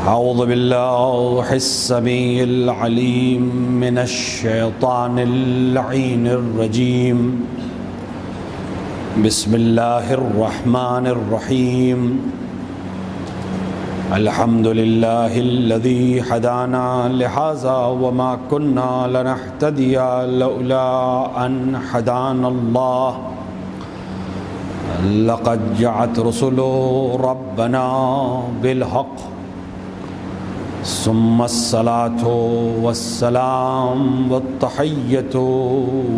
أعوذ بالله السميع العليم من الشيطان اللعين الرجيم. بسم الله الرحمن الرحيم. الحمد لله الذي هدانا لهذا وما كنا لنهتدي لولا أن هدانا الله. لقد جاءت رسل ربنا بالحق ثم الصلاة والسلام والتحية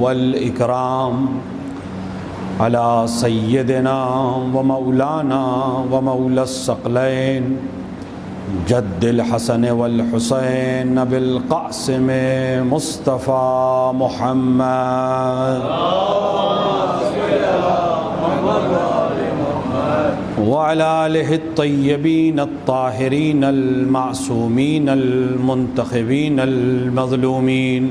والإكرام على سيدنا ومولانا ومولى الثقلين جد الحسن والحسين بالقاسم مصطفى محمد وعلى آله الطيبين الطاهرين المعصومين المنتخبين المظلومين،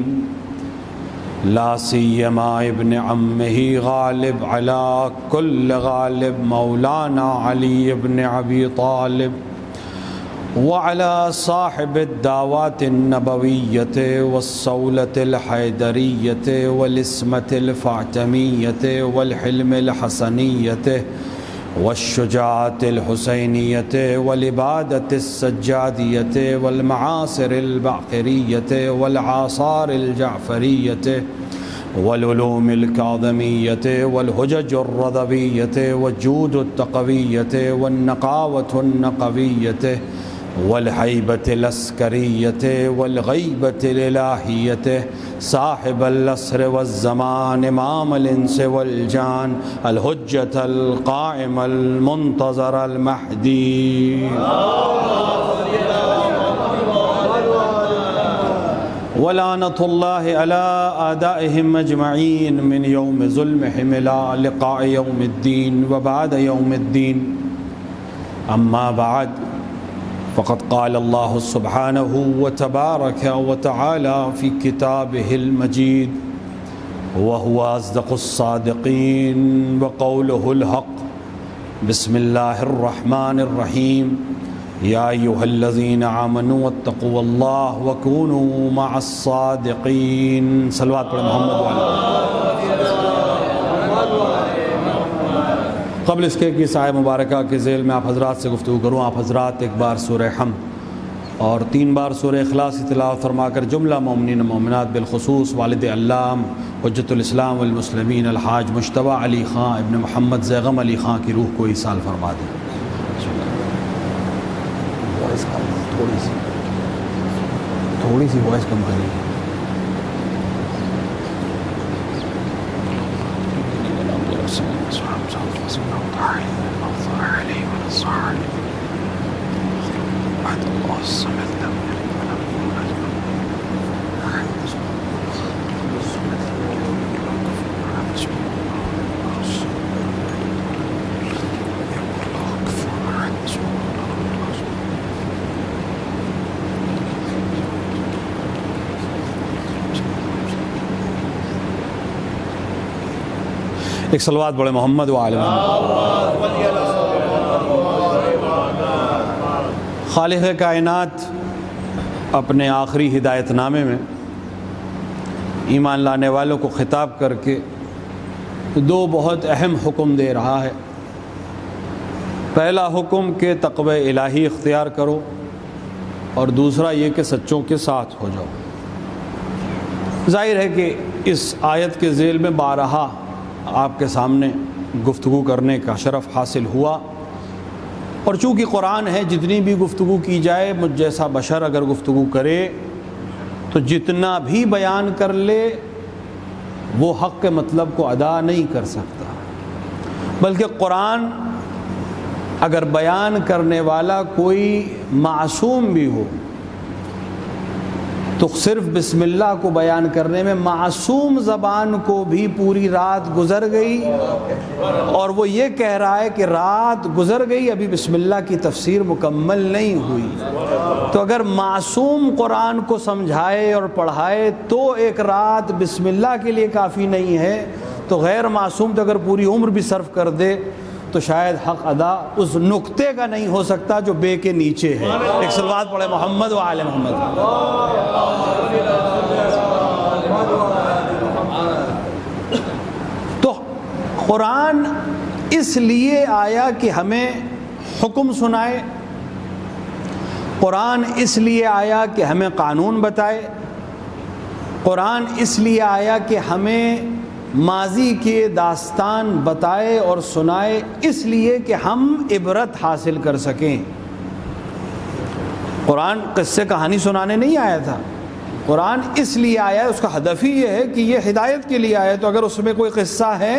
لا سيما ابن عمه غالب على كل غالب مولانا علي بن أبي طالب، وعلى صاحب الدعوات النبوية والصولة الحيدرية والإسمة الفاطمية والحلم الحسنية والشجاعة الحسينية والإبادة السجادية والمعاصر الباقرية والعاصار الجعفرية والعلوم الكاظمية والحجج الرضوية والجود التقوية والنقاوة النقوية والهيبة العسكرية والغيبة الإلهية، صاحب العصر والزمان إمام الإنس والجان، الحجة القائم المنتظر المهدي، ولعنة الله على أعدائهم أجمعين من يوم ظلمهم إلى لقاء يوم الدين وبعد يوم الدين. أما بعد، فقد قال الله سبحانه وتبارك وتعالى في كتابه المجيد وهو أصدق الصادقين وقوله الحق. بسم الله الرحمن الرحيم. يا أيها الذين آمنوا اتقوا الله وكونوا مع الصادقين. صلوات پر محمد وعلى. قبل اس کے کہ اس آیہ مبارکہ کے ذیل میں آپ حضرات سے گفتگو کروں، آپ حضرات ایک بار سورہ حمد اور 3 بار سورہ اخلاص کی تلاوت فرما کر جملہ مومنین و مومنات بالخصوص والد علام حجت الاسلام والمسلمین الحاج مجتبیٰ علی خان ابن محمد زیغم علی خان کی روح کو ایصال فرما دیں. تھوڑی سی وائس کم کریے. ایک صلوات بڑے محمد وعلی محمد. خالق کائنات اپنے آخری ہدایت نامے میں ایمان لانے والوں کو خطاب کر کے 2 بہت اہم حکم دے رہا ہے. پہلا حکم کہ تقوی الہی اختیار کرو، اور دوسرا یہ کہ سچوں کے ساتھ ہو جاؤ. ظاہر ہے کہ اس آیت کے ذیل میں بارہا آپ کے سامنے گفتگو کرنے کا شرف حاصل ہوا، اور چونکہ قرآن ہے جتنی بھی گفتگو کی جائے، مجھ جیسا بشر اگر گفتگو کرے تو جتنا بھی بیان کر لے وہ حق کے مطلب کو ادا نہیں کر سکتا، بلکہ قرآن اگر بیان کرنے والا کوئی معصوم بھی ہو تو صرف بسم اللہ کو بیان کرنے میں معصوم زبان کو بھی پوری رات گزر گئی، اور وہ یہ کہہ رہا ہے کہ رات گزر گئی ابھی بسم اللہ کی تفسیر مکمل نہیں ہوئی. تو اگر معصوم قرآن کو سمجھائے اور پڑھائے تو ایک رات بسم اللہ کے لیے کافی نہیں ہے، تو غیر معصوم تو اگر پوری عمر بھی صرف کر دے تو شاید حق ادا اس نقطے کا نہیں ہو سکتا جو بے کے نیچے ہے۔ ایک صلوات پڑھے محمد و آل محمد۔ تو قرآن اس لیے آیا کہ ہمیں حکم سنائے، قرآن اس لیے آیا کہ ہمیں قانون بتائے، قرآن اس لیے آیا کہ ہمیں ماضی کے داستان بتائے اور سنائے، اس لیے کہ ہم عبرت حاصل کر سکیں۔ قرآن قصے کہانی سنانے نہیں آیا تھا، قرآن اس لیے آیا، اس کا ہدف ہی یہ ہے کہ یہ ہدایت کے لیے آیا، تو اگر اس میں کوئی قصہ ہے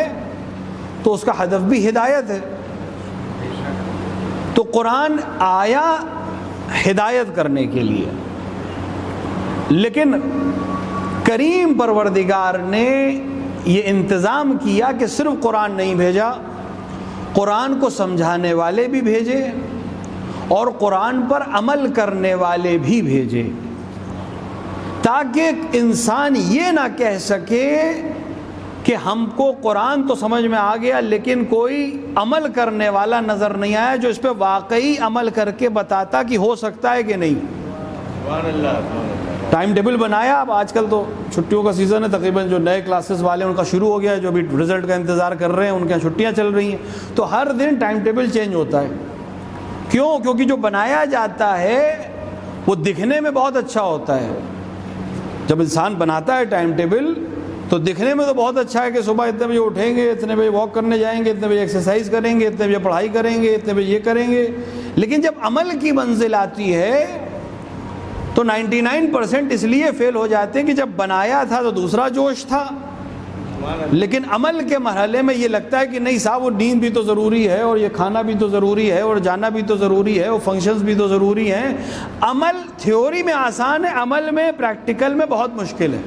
تو اس کا ہدف بھی ہدایت ہے۔ تو قرآن آیا ہدایت کرنے کے لیے، لیکن کریم پروردگار نے یہ انتظام کیا کہ صرف قرآن نہیں بھیجا، قرآن کو سمجھانے والے بھی بھیجے اور قرآن پر عمل کرنے والے بھی بھیجے، تاکہ انسان یہ نہ کہہ سکے کہ ہم کو قرآن تو سمجھ میں آ گیا لیکن کوئی عمل کرنے والا نظر نہیں آیا جو اس پہ واقعی عمل کر کے بتاتا کہ ہو سکتا ہے کہ نہیں۔ سبحان اللہ۔ ٹائم ٹیبل بنایا، اب آج کل تو چھٹیوں کا سیزن ہے، تقریباً جو نئے کلاسز والے ہیں ان کا شروع ہو گیا ہے، جو ابھی رزلٹ کا انتظار کر رہے ہیں ان کے یہاں چھٹیاں چل رہی ہیں، تو ہر دن ٹائم ٹیبل چینج ہوتا ہے۔ کیوں؟ کیونکہ جو بنایا جاتا ہے وہ دکھنے میں بہت اچھا ہوتا ہے۔ جب انسان بناتا ہے ٹائم ٹیبل تو دکھنے میں تو بہت اچھا ہے کہ صبح اتنے بجے اٹھیں گے، اتنے بجے واک کرنے جائیں گے، اتنے بجے ایکسرسائز کریں گے، اتنے بجے پڑھائی کریں گے، اتنے بجے یہ کریں گے، لیکن جب عمل کی منزل آتی ہے تو 99% اس لیے فیل ہو جاتے ہیں کہ جب بنایا تھا تو دوسرا جوش تھا، لیکن عمل کے مرحلے میں یہ لگتا ہے کہ نہیں صاحب وہ نیند بھی تو ضروری ہے اور یہ کھانا بھی تو ضروری ہے اور جانا بھی تو ضروری ہے اور فنکشنز بھی تو ضروری ہیں۔ عمل تھیوری میں آسان ہے، عمل میں پریکٹیکل میں بہت مشکل ہے۔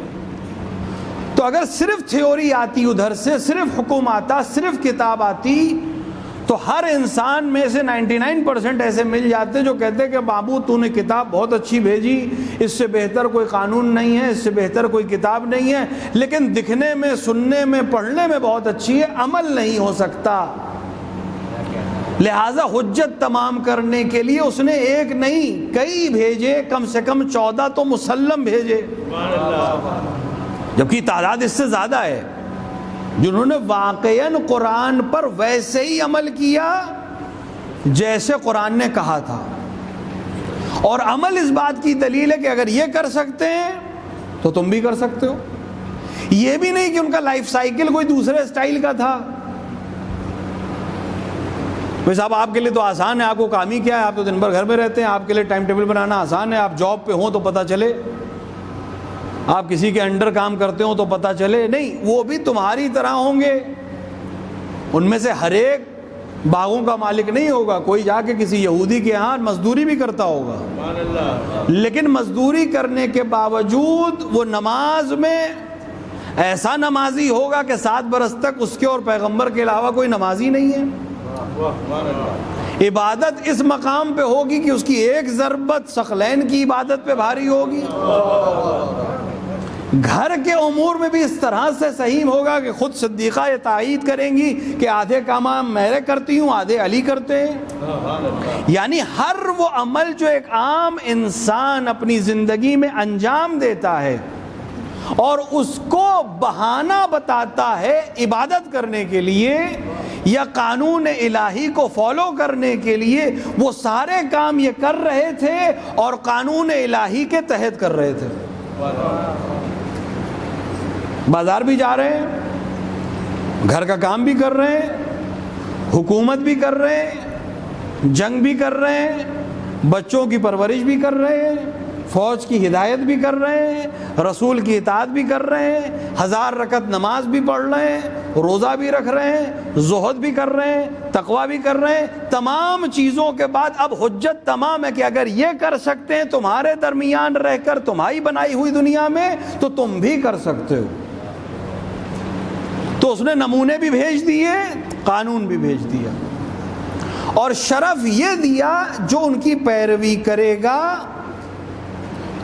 تو اگر صرف تھیوری آتی ادھر سے، صرف حکم آتا، صرف کتاب آتی، تو ہر انسان میں سے 99% ایسے مل جاتے جو کہتے کہ بابو تو نے کتاب بہت اچھی بھیجی، اس سے بہتر کوئی قانون نہیں ہے، اس سے بہتر کوئی کتاب نہیں ہے، لیکن دکھنے میں، سننے میں، پڑھنے میں بہت اچھی ہے، عمل نہیں ہو سکتا۔ لہٰذا حجت تمام کرنے کے لیے اس نے ایک نہیں کئی بھیجے، کم سے کم 14 تو مسلم بھیجے، جبکہ تعداد اس سے زیادہ ہے جنہوں نے واقعاً قرآن پر ویسے ہی عمل کیا جیسے قرآن نے کہا تھا۔ اور عمل اس بات کی دلیل ہے کہ اگر یہ کر سکتے ہیں تو تم بھی کر سکتے ہو۔ یہ بھی نہیں کہ ان کا لائف سائیکل کوئی دوسرے سٹائل کا تھا۔ بھائی صاحب آپ کے لیے تو آسان ہے، آپ کو کام ہی کیا ہے، آپ تو دن بھر گھر میں رہتے ہیں، آپ کے لیے ٹائم ٹیبل بنانا آسان ہے، آپ جاب پہ ہوں تو پتہ چلے، آپ کسی کے انڈر کام کرتے ہوں تو پتہ چلے۔ نہیں، وہ بھی تمہاری طرح ہوں گے، ان میں سے ہر ایک باغوں کا مالک نہیں ہوگا، کوئی جا کے کسی یہودی کے ہاں مزدوری بھی کرتا ہوگا، لیکن مزدوری کرنے کے باوجود وہ نماز میں ایسا نمازی ہوگا کہ 7 برس تک اس کے اور پیغمبر کے علاوہ کوئی نمازی نہیں ہے۔ عبادت اس مقام پہ ہوگی کہ اس کی ایک ضربت ثقلین کی عبادت پہ بھاری ہوگی۔ گھر کے امور میں بھی اس طرح سے صحیح ہوگا کہ خود صدیقہ یہ تائید کریں گی کہ آدھے کام میں کرتی ہوں، آدھے علی کرتے ہیں۔ یعنی ہر وہ عمل جو ایک عام انسان اپنی زندگی میں انجام دیتا ہے اور اس کو بہانہ بتاتا ہے عبادت کرنے کے لیے یا قانون الہی کو فالو کرنے کے لیے، وہ سارے کام یہ کر رہے تھے اور قانون الہی کے تحت کر رہے تھے۔ بازار بھی جا رہے ہیں، گھر کا کام بھی کر رہے ہیں، حکومت بھی کر رہے ہیں، جنگ بھی کر رہے ہیں، بچوں کی پرورش بھی کر رہے ہیں، فوج کی ہدایت بھی کر رہے ہیں، رسول کی اطاعت بھی کر رہے ہیں، 1000 رکعت نماز بھی پڑھ رہے ہیں، روزہ بھی رکھ رہے ہیں، زہد بھی کر رہے ہیں، تقوی بھی کر رہے ہیں۔ تمام چیزوں کے بعد اب حجت تمام ہے کہ اگر یہ کر سکتے ہیں تمہارے درمیان رہ کر تمہاری بنائی ہوئی دنیا میں تو تم بھی کر سکتے ہو۔ تو اس نے نمونے بھی بھیج دیے، قانون بھی بھیج دیا، اور شرف یہ دیا جو ان کی پیروی کرے گا،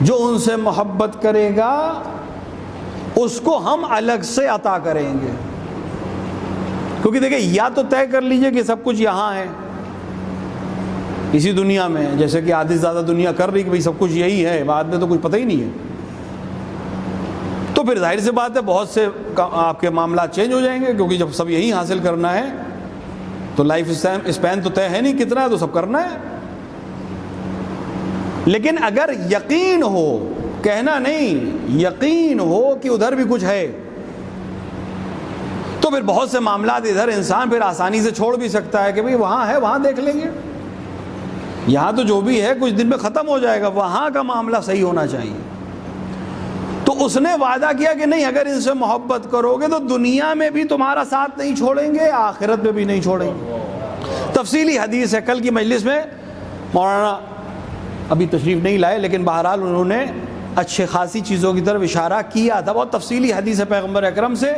جو ان سے محبت کرے گا، اس کو ہم الگ سے عطا کریں گے۔ کیونکہ دیکھیں یا تو طے کر لیجئے کہ سب کچھ یہاں ہے اسی دنیا میں، جیسے کہ آدھی زیادہ دنیا کر رہی کہ بھئی سب کچھ یہی ہے، بعد میں تو کچھ پتہ ہی نہیں ہے، تو پھر ظاہر سی بات ہے بہت سے آپ کے معاملات چینج ہو جائیں گے، کیونکہ جب سب یہی حاصل کرنا ہے تو لائف اسپین تو طے ہے نہیں کتنا ہے، تو سب کرنا ہے۔ لیکن اگر یقین ہو، کہنا نہیں، یقین ہو کہ ادھر بھی کچھ ہے، تو پھر بہت سے معاملات ادھر انسان پھر آسانی سے چھوڑ بھی سکتا ہے کہ بھئی وہاں ہے، وہاں دیکھ لیں گے، یہاں تو جو بھی ہے کچھ دن میں ختم ہو جائے گا، وہاں کا معاملہ صحیح ہونا چاہیے۔ تو اس نے وعدہ کیا کہ نہیں، اگر ان سے محبت کرو گے تو دنیا میں بھی تمہارا ساتھ نہیں چھوڑیں گے، آخرت میں بھی نہیں چھوڑیں گے۔ تفصیلی حدیث ہے، کل کی مجلس میں مولانا ابھی تشریف نہیں لائے، لیکن بہرحال انہوں نے اچھے خاصی چیزوں کی طرف اشارہ کیا تھا۔ بہت تفصیلی حدیث ہے پیغمبر اکرم سے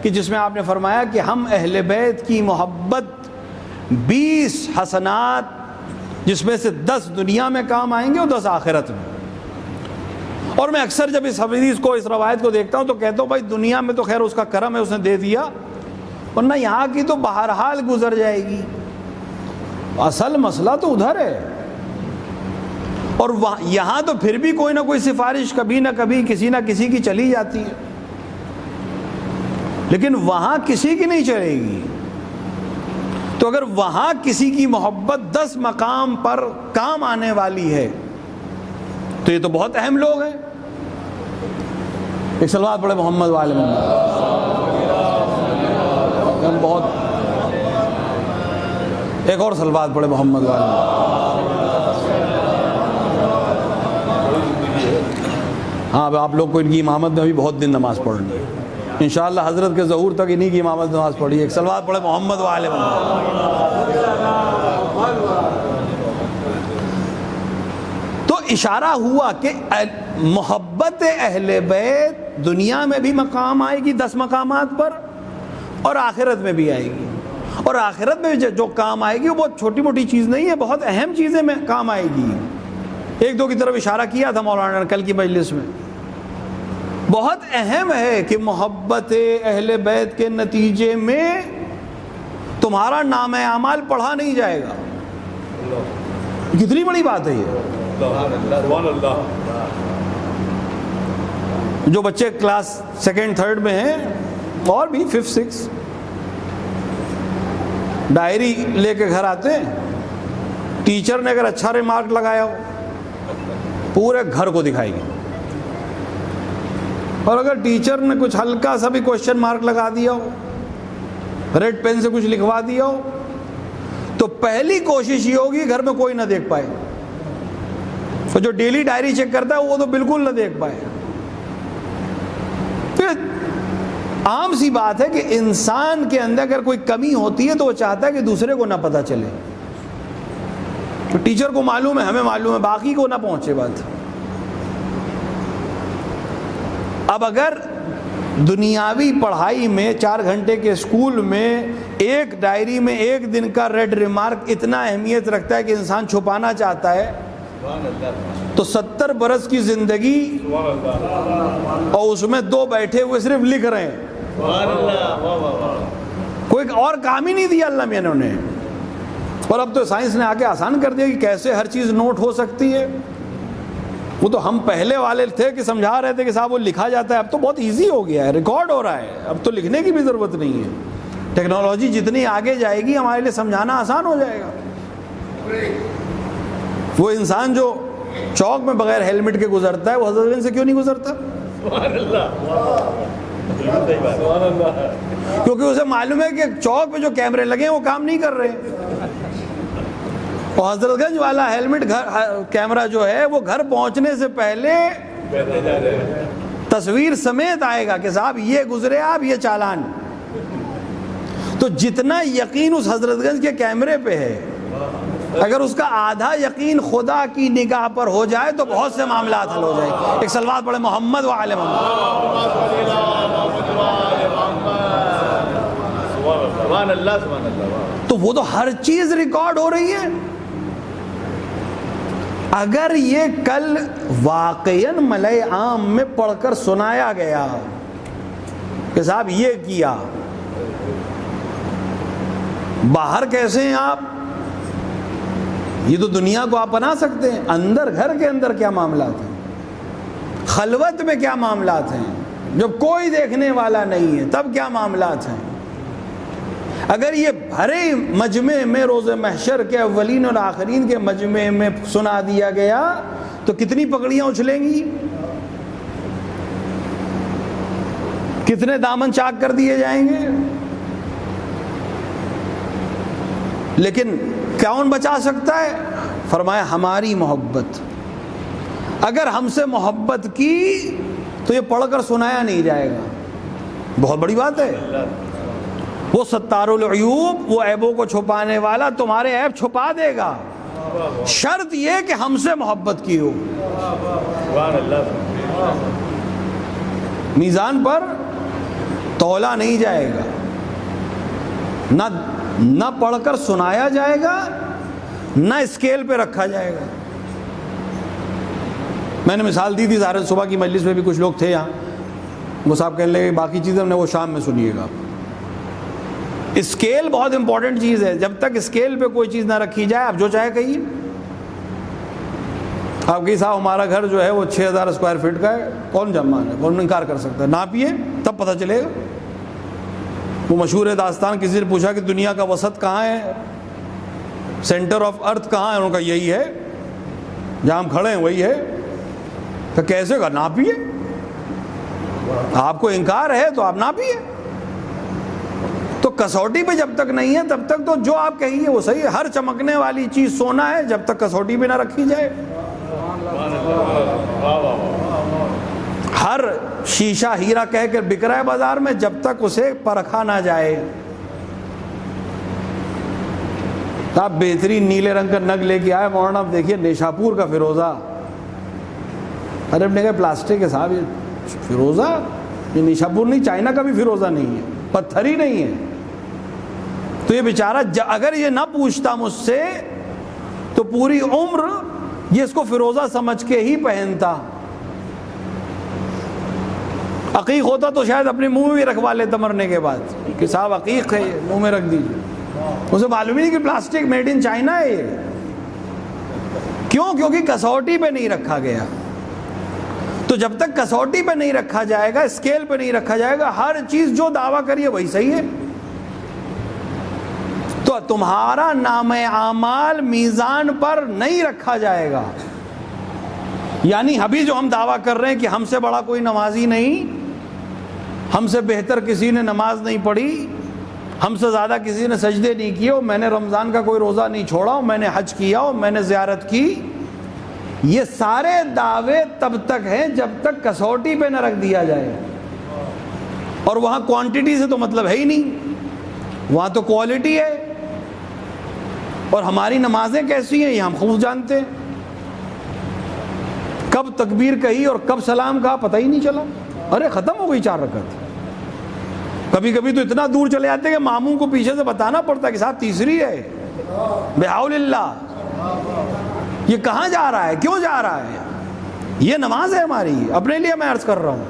کہ جس میں آپ نے فرمایا کہ ہم اہل بیت کی محبت 20 حسنات، جس میں سے 10 دنیا میں کام آئیں گے اور 10 آخرت میں۔ اور میں اکثر جب اس حدیث کو، اس روایت کو دیکھتا ہوں تو کہتا ہوں بھائی دنیا میں تو خیر اس کا کرم ہے، اس نے دے دیا، ورنہ یہاں کی تو بہرحال گزر جائے گی، اصل مسئلہ تو ادھر ہے۔ اور یہاں تو پھر بھی کوئی نہ کوئی سفارش کبھی نہ کبھی کسی نہ کسی کی چلی جاتی ہے، لیکن وہاں کسی کی نہیں چلے گی۔ تو اگر وہاں کسی کی محبت 10 مقام پر کام آنے والی ہے تو یہ تو بہت اہم لوگ ہیں۔ ایک صلوات پڑھے محمد وآل محمد۔ ایک اور صلوات پڑھے محمد وآل محمد۔ ہاں اب آپ لوگ کو ان کی امامت میں بھی بہت دن نماز پڑھنی ہے، انشاءاللہ حضرت کے ظہور تک انہی کی امامت میں نماز پڑھی ہے۔ ایک صلوات پڑھے محمد وآل محمد۔ تو اشارہ ہوا کہ محبت اہل بیت دنیا میں بھی مقام آئے گی 10 مقامات پر، اور آخرت میں بھی آئے گی۔ اور آخرت میں جو کام آئے گی وہ بہت چھوٹی موٹی چیز نہیں ہے، بہت اہم چیزیں میں کام آئے گی۔ ایک دو کی طرف اشارہ کیا تھا مولانا نے کل کی مجلس میں۔ بہت اہم ہے کہ محبت اہل بیت کے نتیجے میں تمہارا نام اعمال پڑھا نہیں جائے گا۔ کتنی بڑی بات ہے یہ۔ جو بچے کلاس 2nd 3rd میں ہیں اور بھی 5th 6th، ڈائری لے کے گھر آتے ہیں، ٹیچر نے اگر اچھا ریمارک لگایا ہو پورے گھر کو دکھائے گی، اور اگر ٹیچر نے کچھ ہلکا سا بھی کوشچن مارک لگا دیا ہو، ریڈ پین سے کچھ لکھوا دیا ہو، تو پہلی کوشش یہ ہوگی گھر میں کوئی نہ دیکھ پائے، اور جو ڈیلی ڈائری چیک کرتا ہے وہ تو بالکل نہ دیکھ پائے۔ پھر عام سی بات ہے کہ انسان کے اندر اگر کوئی کمی ہوتی ہے تو وہ چاہتا ہے کہ دوسرے کو نہ پتہ چلے، تو ٹیچر کو معلوم ہے، ہمیں معلوم ہے، باقی کو نہ پہنچے بات۔ اب اگر دنیاوی پڑھائی میں 4 گھنٹے کے اسکول میں ایک ڈائری میں ایک دن کا ریڈ ریمارک اتنا اہمیت رکھتا ہے کہ انسان چھپانا چاہتا ہے، تو 70 برس کی زندگی اور اس میں 2 بیٹھے ہوئے صرف لکھ رہے ہیں، کوئی اور کام ہی نہیں دیا اللہ میاں نے۔ اور اب تو سائنس نے آ کے آسان کر دیا کہ کیسے ہر چیز نوٹ ہو سکتی ہے۔ وہ تو ہم پہلے والے تھے کہ سمجھا رہے تھے کہ صاحب وہ لکھا جاتا ہے، اب تو بہت ایزی ہو گیا ہے، ریکارڈ ہو رہا ہے، اب تو لکھنے کی بھی ضرورت نہیں ہے۔ ٹیکنالوجی جتنی آگے جائے گی ہمارے لیے سمجھانا آسان ہو جائے گا۔ وہ انسان جو چوک میں بغیر ہیلمٹ کے گزرتا ہے وہ حضرت گنج سے کیوں نہیں گزرتا؟ کیونکہ اسے معلوم ہے کہ چوک پہ جو کیمرے لگے ہیں وہ کام نہیں کر رہے، اور حضرت گنج والا ہیلمٹ کیمرہ جو ہے وہ گھر پہنچنے سے پہلے تصویر سمیت آئے گا کہ صاحب یہ گزرے آپ، یہ چالان۔ تو جتنا یقین اس حضرت گنج کے کیمرے پہ ہے، اگر اس کا آدھا یقین خدا کی نگاہ پر ہو جائے تو بہت سے معاملات حل ہو جائیں۔ ایک صلوات پڑھے محمد وآل محمد۔ تو وہ تو ہر چیز ریکارڈ ہو رہی ہے۔ اگر یہ کل واقعاً ملأ عام میں پڑھ کر سنایا گیا کہ صاحب یہ کیا، باہر کیسے ہیں آپ؟ یہ تو دنیا کو آپ بنا سکتے ہیں، اندر گھر کے اندر کیا معاملات ہیں، خلوت میں کیا معاملات ہیں، جب کوئی دیکھنے والا نہیں ہے تب کیا معاملات ہیں؟ اگر یہ بھرے مجمع میں روز محشر کے اولین اور آخرین کے مجمع میں سنا دیا گیا تو کتنی پگڑیاں اچھلیں گی، کتنے دامن چاک کر دیے جائیں گے۔ لیکن کون بچا سکتا ہے؟ فرمایا ہماری محبت۔ اگر ہم سے محبت کی تو یہ پڑھ کر سنایا نہیں جائے گا، بہت بڑی بات ہے۔ وہ ستار العیوب، وہ عیبوں کو چھپانے والا تمہارے عیب چھپا دے گا، شرط یہ کہ ہم سے محبت کی ہو۔ میزان پر تولا نہیں جائے گا، نہ پڑھ کر سنایا جائے گا، نہ اسکیل پہ رکھا جائے گا۔ میں نے مثال دی تھی، ظاہر صبح کی مجلس میں بھی کچھ لوگ تھے یہاں، وہ صاحب کہنے لگے باقی چیزیں وہ شام میں سنیے گا۔ اسکیل بہت امپورٹنٹ چیز ہے، جب تک اسکیل پہ کوئی چیز نہ رکھی جائے آپ جو چاہے کہیے۔ آپ کی صاحب ہمارا گھر جو ہے وہ 6000 اسکوائر فٹ کا ہے، کون جمان ہے، کون انکار کر سکتا ہے؟ ناپیے تب پتہ چلے گا۔ وہ مشہور ہے داستان، کسی نے پوچھا کہ دنیا کا وسط کہاں ہے، سینٹر آف ارتھ کہاں ہے؟ انہوں نے کہا یہی ہے جہاں ہم کھڑے ہیں، وہی ہے۔ تو کیسے کہا؟ ناپیے، آپ کو انکار ہے تو آپ ناپیے۔ تو کسوٹی پہ جب تک نہیں ہے تب تک تو جو آپ کہیے وہ صحیح ہے۔ ہر چمکنے والی چیز سونا ہے جب تک کسوٹی پہ نہ رکھی جائے، ہر شیشہ ہیرا کہہ کر بک رہا ہے بازار میں جب تک اسے پرکھا نہ جائے۔ آپ بہترین نیلے رنگ کا نگ لے کے آئے مولانا، آپ دیکھیے نیشاپور کا فیروزہ، ارے نے کہا پلاسٹک ہے صاحب، یہ فیروزہ، یہ نیشاپور نہیں، چائنا کا بھی فیروزہ نہیں ہے، پتھر ہی نہیں ہے۔ تو یہ بیچارہ اگر یہ نہ پوچھتا مجھ سے تو پوری عمر یہ اس کو فیروزہ سمجھ کے ہی پہنتا۔ عقیق ہوتا تو شاید اپنے منہ میں بھی رکھوا لیتا مرنے کے بعد کہ صاحب عقیق ہے، منہ میں رکھ دیجیے، اسے معلوم ہی نہیں کہ پلاسٹک میڈ ان چائنا ہے یہ۔ کیوں؟ کیونکہ کسوٹی پہ نہیں رکھا گیا۔ تو جب تک کسوٹی پہ نہیں رکھا جائے گا، اسکیل پہ نہیں رکھا جائے گا، ہر چیز جو دعویٰ کریے وہی صحیح ہے۔ تو تمہارا نام اعمال میزان پر نہیں رکھا جائے گا، یعنی ابھی جو ہم دعویٰ کر رہے ہیں کہ ہم سے بڑا کوئی نمازی نہیں، ہم سے بہتر کسی نے نماز نہیں پڑھی، ہم سے زیادہ کسی نے سجدے نہیں کیے، میں نے رمضان کا کوئی روزہ نہیں چھوڑا، میں نے حج کیا، میں نے زیارت کی، یہ سارے دعوے تب تک ہیں جب تک کسوٹی پہ نہ رکھ دیا جائے۔ اور وہاں کوانٹٹی سے تو مطلب ہے ہی نہیں، وہاں تو کوالٹی ہے۔ اور ہماری نمازیں کیسی ہیں یہ ہم خوب جانتے ہیں، کب تکبیر کہی اور کب سلام کہا پتہ ہی نہیں چلا، ارے ختم ہو گئی 4 رکعت۔ کبھی کبھی تو اتنا دور چلے جاتے ہیں کہ ماموں کو پیچھے سے بتانا پڑتا ہے کہ صاحب تیسری ہے، بحول اللہ، یہ کہاں جا رہا ہے، کیوں جا رہا ہے؟ یہ نماز ہے ہماری، اپنے لیے میں عرض کر رہا ہوں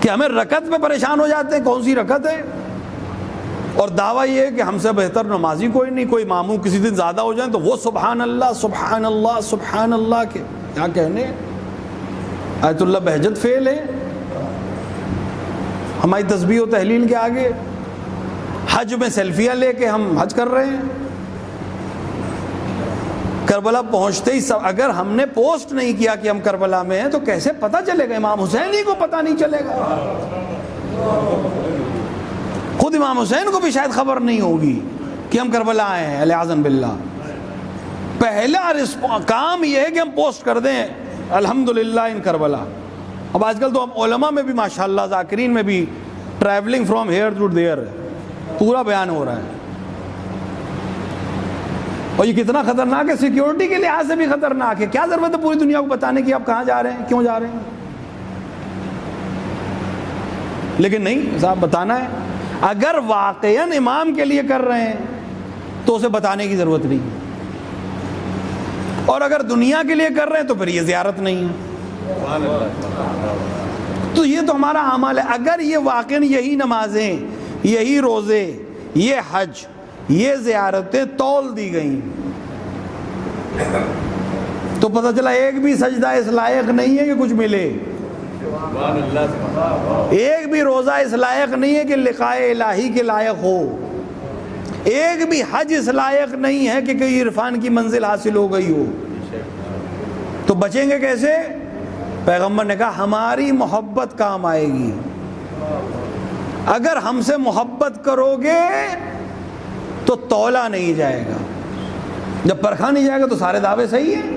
کہ ہمیں رکعت پہ پریشان ہو جاتے ہیں، کون سی رکعت ہے؟ اور دعویٰ یہ ہے کہ ہم سے بہتر نمازی کوئی نہیں۔ کوئی ماموں کسی دن زیادہ ہو جائیں تو وہ سبحان اللہ سبحان اللہ سبحان اللہ کے کیا کہنے، آیت اللہ بہجت فیل ہے ہماری تسبیح و تحلیل کے آگے۔ حج میں سیلفیاں لے کے ہم حج کر رہے ہیں، کربلا پہنچتے ہی اگر ہم نے پوسٹ نہیں کیا کہ ہم کربلا میں ہیں تو کیسے پتہ چلے گا؟ امام حسین ہی کو پتہ نہیں چلے گا، خود امام حسین کو بھی شاید خبر نہیں ہوگی کہ ہم کربلا آئے ہیں، علیہ باللہ۔ پہلا کام یہ ہے کہ ہم پوسٹ کر دیں الحمدللہ ان کربلا۔ اب آج کل تو ہم علماء میں بھی ماشاءاللہ ذاکرین میں بھی travelling from here to there پورا بیان ہو رہا ہے۔ اور یہ کتنا خطرناک ہے، سیکیورٹی کے لحاظ سے بھی خطرناک ہے۔ کیا ضرورت ہے پوری دنیا کو بتانے کی آپ کہاں جا رہے ہیں، کیوں جا رہے ہیں؟ لیکن نہیں صاحب، بتانا ہے۔ اگر واقعاً امام کے لیے کر رہے ہیں تو اسے بتانے کی ضرورت نہیں، اور اگر دنیا کے لیے کر رہے ہیں تو پھر یہ زیارت نہیں ہے۔ تو یہ تو ہمارا عمل ہے۔ اگر یہ واقعاً یہی نمازیں، یہی روزے، یہ حج، یہ زیارتیں تول دی گئیں، تو پتہ چلا ایک بھی سجدہ اس لائق نہیں ہے کہ کچھ ملے، ایک بھی روزہ اس لائق نہیں ہے کہ لقائے الہی کے لائق ہو، ایک بھی حج اس لائق نہیں ہے کہ کوئی عرفان کی منزل حاصل ہو گئی ہو۔ تو بچیں گے کیسے؟ پیغمبر نے کہا ہماری محبت کام آئے گی، اگر ہم سے محبت کرو گے تو تولا نہیں جائے گا، جب پرکھا نہیں جائے گا تو سارے دعوے صحیح ہیں۔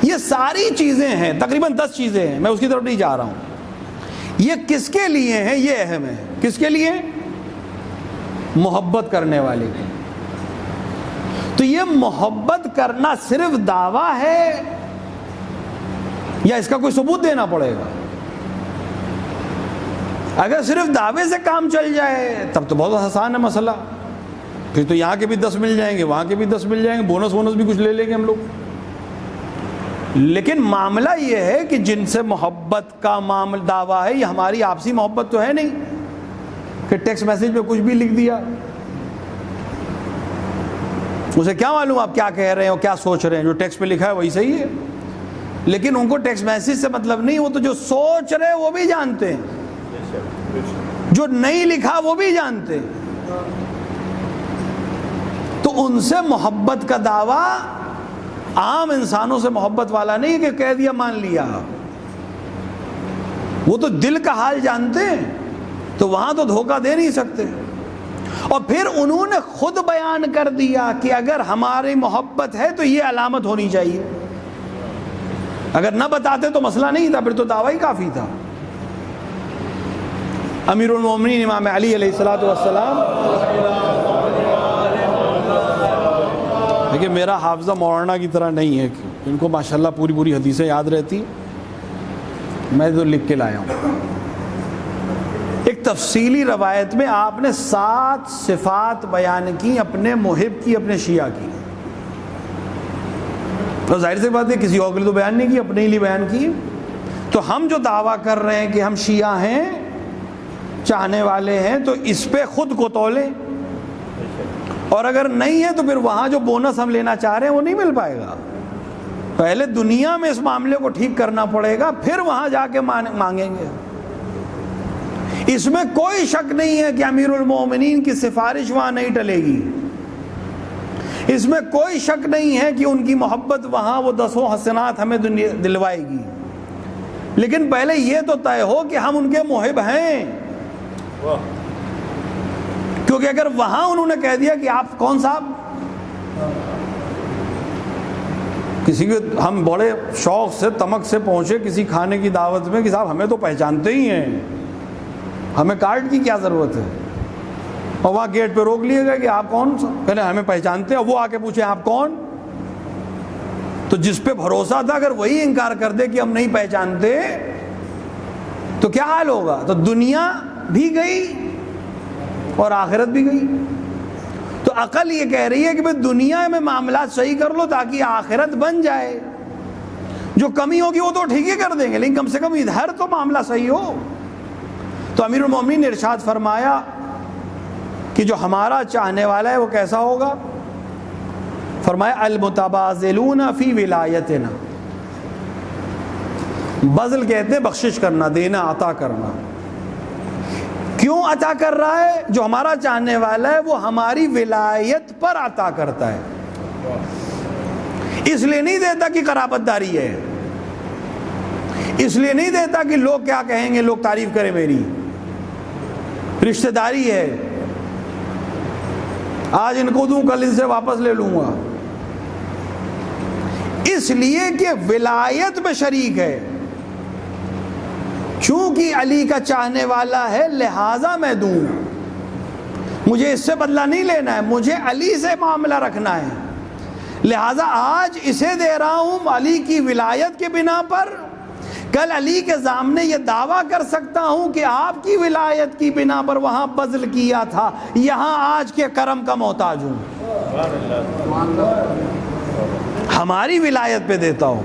یہ ساری چیزیں ہیں، تقریباً 10 چیزیں ہیں، میں اس کی طرف نہیں جا رہا ہوں۔ یہ کس کے لیے ہیں؟ یہ اہم ہے۔ کس کے لیے؟ محبت کرنے والے کے۔ تو یہ محبت کرنا صرف دعویٰ ہے یا اس کا کوئی ثبوت دینا پڑے گا؟ اگر صرف دعوے سے کام چل جائے تب تو بہت آسان ہے مسئلہ، پھر تو یہاں کے بھی 10 مل جائیں گے، وہاں کے بھی 10 مل جائیں گے، بونس بھی کچھ لے لیں گے ہم لوگ۔ لیکن معاملہ یہ ہے کہ جن سے محبت کا معاملہ دعویٰ ہے، یہ ہماری آپسی محبت تو ہے نہیں کہ ٹیکسٹ میسج میں کچھ بھی لکھ دیا، اسے کیا معلوم آپ کیا کہہ رہے ہیں اور کیا سوچ رہے ہیں، جو ٹیکسٹ پہ لکھا ہے وہی صحیح ہے۔ لیکن ان کو ٹیکسٹ میسج سے مطلب نہیں، وہ تو جو سوچ رہے وہ بھی جانتے ہیں، جو نہیں لکھا وہ بھی جانتے ہیں۔ تو ان سے محبت کا دعویٰ عام انسانوں سے محبت والا نہیں کہ کہہ دیا مان لیا، وہ تو دل کا حال جانتے ہیں، تو وہاں تو دھوکہ دے نہیں سکتے۔ اور پھر انہوں نے خود بیان کر دیا کہ اگر ہماری محبت ہے تو یہ علامت ہونی چاہیے، اگر نہ بتاتے تو مسئلہ نہیں تھا، پھر تو دعویٰ ہی کافی تھا۔ امیر المومنین امام علی علیہ الصلوۃ والسلام، دیکھیں میرا حافظہ مولانا کی طرح نہیں ہے کہ ان کو ماشاءاللہ پوری حدیثیں یاد رہتی، میں تو لکھ کے لایا ہوں۔ ایک تفصیلی روایت میں آپ نے 7 صفات بیان کی اپنے محب کی، اپنے شیعہ کی، تو ظاہر سی بات ہے کسی اور کے لیے تو بیان نہیں کی، اپنے لیے بیان کی۔ تو ہم جو دعویٰ کر رہے ہیں کہ ہم شیعہ ہیں، چاہنے والے ہیں، تو اس پہ خود کو تولیں، اور اگر نہیں ہے تو پھر وہاں جو بونس ہم لینا چاہ رہے ہیں وہ نہیں مل پائے گا۔ پہلے دنیا میں اس معاملے کو ٹھیک کرنا پڑے گا، پھر وہاں جا کے مانگیں گے۔ اس میں کوئی شک نہیں ہے کہ امیر المومنین کی سفارش وہاں نہیں ٹلے گی، اس میں کوئی شک نہیں ہے کہ ان کی محبت وہاں وہ 10 حسنات ہمیں دلوائے گی، لیکن پہلے یہ تو طے ہو کہ ہم ان کے محب ہیں۔ کیونکہ اگر وہاں انہوں نے کہہ دیا کہ آپ کون صاحب، کسی کے ہم بڑے شوق سے تمک سے پہنچے کسی کھانے کی دعوت میں کہ صاحب ہمیں تو پہچانتے ہی ہیں، ہمیں کارڈ کی کیا ضرورت ہے، اور وہاں گیٹ پہ روک لیے گا کہ آپ کون، کہنے ہمیں پہچانتے ہیں، اور وہ آ کے پوچھیں آپ کون، تو جس پہ بھروسہ تھا اگر وہی انکار کر دے کہ ہم نہیں پہچانتے تو کیا حال ہوگا؟ تو دنیا بھی گئی اور آخرت بھی گئی۔ تو عقل یہ کہہ رہی ہے کہ بھئی دنیا میں معاملات صحیح کر لو تاکہ آخرت بن جائے، جو کمی ہوگی وہ تو ٹھیک ہی کر دیں گے، لیکن کم سے کم ادھر تو معاملہ صحیح ہو۔ تو امیر المومنین نے ارشاد فرمایا کہ جو ہمارا چاہنے والا ہے وہ کیسا ہوگا؟ فرمایا المتبازلون فی ولایتنا، بذل کہتے ہیں بخشش کرنا، دینا، عطا کرنا۔ کیوں عطا کر رہا ہے؟ جو ہمارا چاہنے والا ہے وہ ہماری ولایت پر عطا کرتا ہے، اس لیے نہیں دیتا کہ قرابت داری ہے، اس لیے نہیں دیتا کہ لوگ کیا کہیں گے، لوگ تعریف کریں میری، رشتہ داری ہے، آج ان کو دوں کل ان سے واپس لے لوں گا، اس لیے کہ ولایت میں شریک ہے۔ چونکہ علی کا چاہنے والا ہے لہذا میں دوں، مجھے اس سے بدلہ نہیں لینا ہے، مجھے علی سے معاملہ رکھنا ہے، لہذا آج اسے دے رہا ہوں علی کی ولایت کے بنا پر، کل علی کے سامنے یہ دعویٰ کر سکتا ہوں کہ آپ کی ولایت کی بنا پر وہاں بذل کیا تھا، یہاں آج کے کرم کا محتاج ہوں، ہماری ولایت پہ دیتا ہوں۔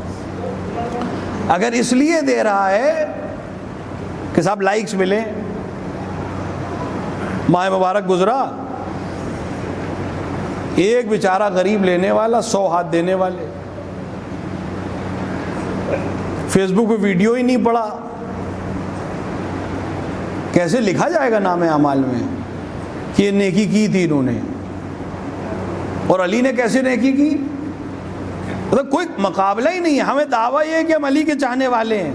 اگر اس لیے دے رہا ہے کہ صاحب لائکس ملیں، ماہ مبارک گزرا، ایک بیچارہ غریب لینے والا 100 ہاتھ دینے والے، فیس بک پہ ویڈیو ہی نہیں پڑا، کیسے لکھا جائے گا نام اعمال میں کہ یہ نیکی کی تھی انہوں نے، اور علی نے کیسے نیکی کی؟ مطلب کوئی مقابلہ ہی نہیں ہے. ہمیں دعویٰ یہ ہے کہ ہم علی کے چاہنے والے ہیں.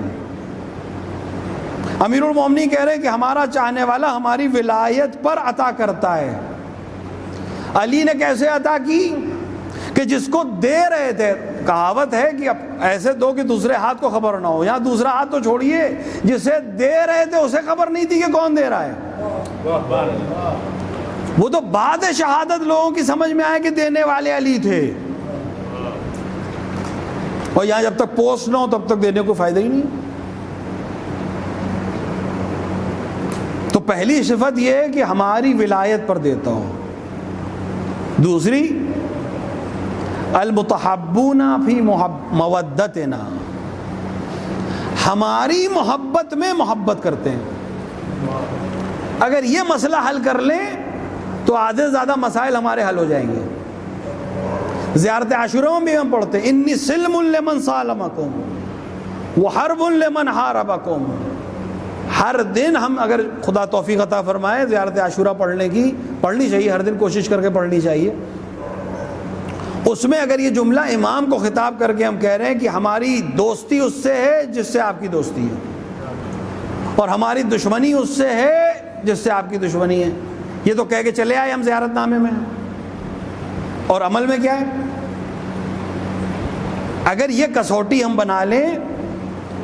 امیر المومنین کہہ رہے ہیں کہ ہمارا چاہنے والا ہماری ولایت پر عطا کرتا ہے. علی نے کیسے عطا کی؟ کہ جس کو دے رہے تھے، کہاوت ہے کہ ایسے دو کہ دوسرے ہاتھ کو خبر نہ ہو. یہاں دوسرا ہاتھ تو چھوڑیے، جسے دے رہے تھے اسے خبر نہیں تھی کہ کون دے رہا ہے. وہ تو بعد شہادت لوگوں کی سمجھ میں آئے کہ دینے والے علی تھے. اور یہاں جب تک پوسٹ نہ ہو تب تک دینے کو فائدہ ہی نہیں. تو پہلی صفت یہ ہے کہ ہماری ولایت پر دیتا ہو. دوسری، المتحبون فی مودتنا، ہماری محبت میں محبت کرتے ہیں. اگر یہ مسئلہ حل کر لیں تو آدھے زیادہ مسائل ہمارے حل ہو جائیں گے. زیارت عاشورہ میں بھی ہم پڑھتے ہیں انی سلم لمن سالمکم وحرب لمن حاربکم. ہر دن ہم اگر خدا توفیق عطا فرمائے زیارت عاشورہ پڑھنی چاہیے، ہر دن کوشش کر کے پڑھنی چاہیے. اس میں اگر یہ جملہ امام کو خطاب کر کے ہم کہہ رہے ہیں کہ ہماری دوستی اس سے ہے جس سے آپ کی دوستی ہے، اور ہماری دشمنی اس سے ہے جس سے آپ کی دشمنی ہے، یہ تو کہہ کے چلے آئے ہم زیارت نامے میں. اور عمل میں کیا ہے؟ اگر یہ کسوٹی ہم بنا لیں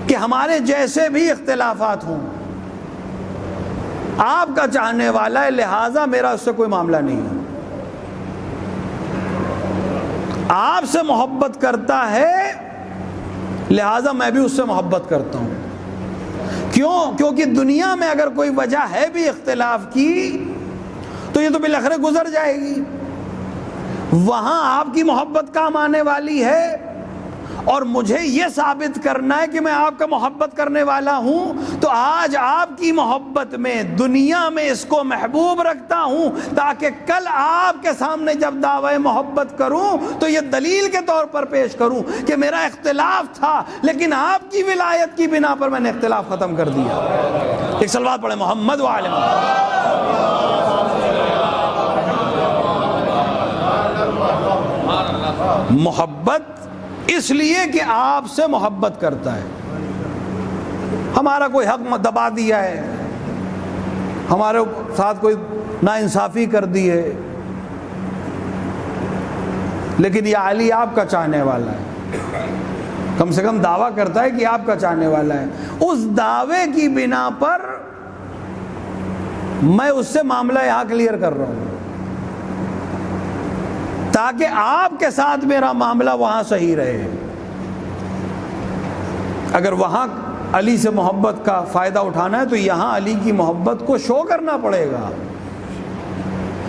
کہ ہمارے جیسے بھی اختلافات ہوں، آپ کا چاہنے والا ہے لہٰذا میرا اس سے کوئی معاملہ نہیں ہے، آپ سے محبت کرتا ہے لہٰذا میں بھی اس سے محبت کرتا ہوں. کیوں؟ کیونکہ دنیا میں اگر کوئی وجہ ہے بھی اختلاف کی تو یہ تو بالآخر گزر جائے گی. وہاں آپ کی محبت کام آنے والی ہے، اور مجھے یہ ثابت کرنا ہے کہ میں آپ کا محبت کرنے والا ہوں. تو آج آپ کی محبت میں دنیا میں اس کو محبوب رکھتا ہوں تاکہ کل آپ کے سامنے جب دعوی محبت کروں تو یہ دلیل کے طور پر پیش کروں کہ میرا اختلاف تھا لیکن آپ کی ولایت کی بنا پر میں نے اختلاف ختم کر دیا. ایک صلوات پڑھیں محمد وآل محمد. محبت اس لیے کہ آپ سے محبت کرتا ہے. ہمارا کوئی حق دبا دیا ہے، ہمارے ساتھ کوئی ناانصافی کر دی ہے، لیکن یہ علی آپ کا چاہنے والا ہے، کم سے کم دعویٰ کرتا ہے کہ آپ کا چاہنے والا ہے. اس دعوے کی بنا پر میں اس سے معاملہ یہاں کلیئر کر رہا ہوں تاکہ آپ کے ساتھ میرا معاملہ وہاں صحیح رہے. اگر وہاں علی سے محبت کا فائدہ اٹھانا ہے تو یہاں علی کی محبت کو شو کرنا پڑے گا.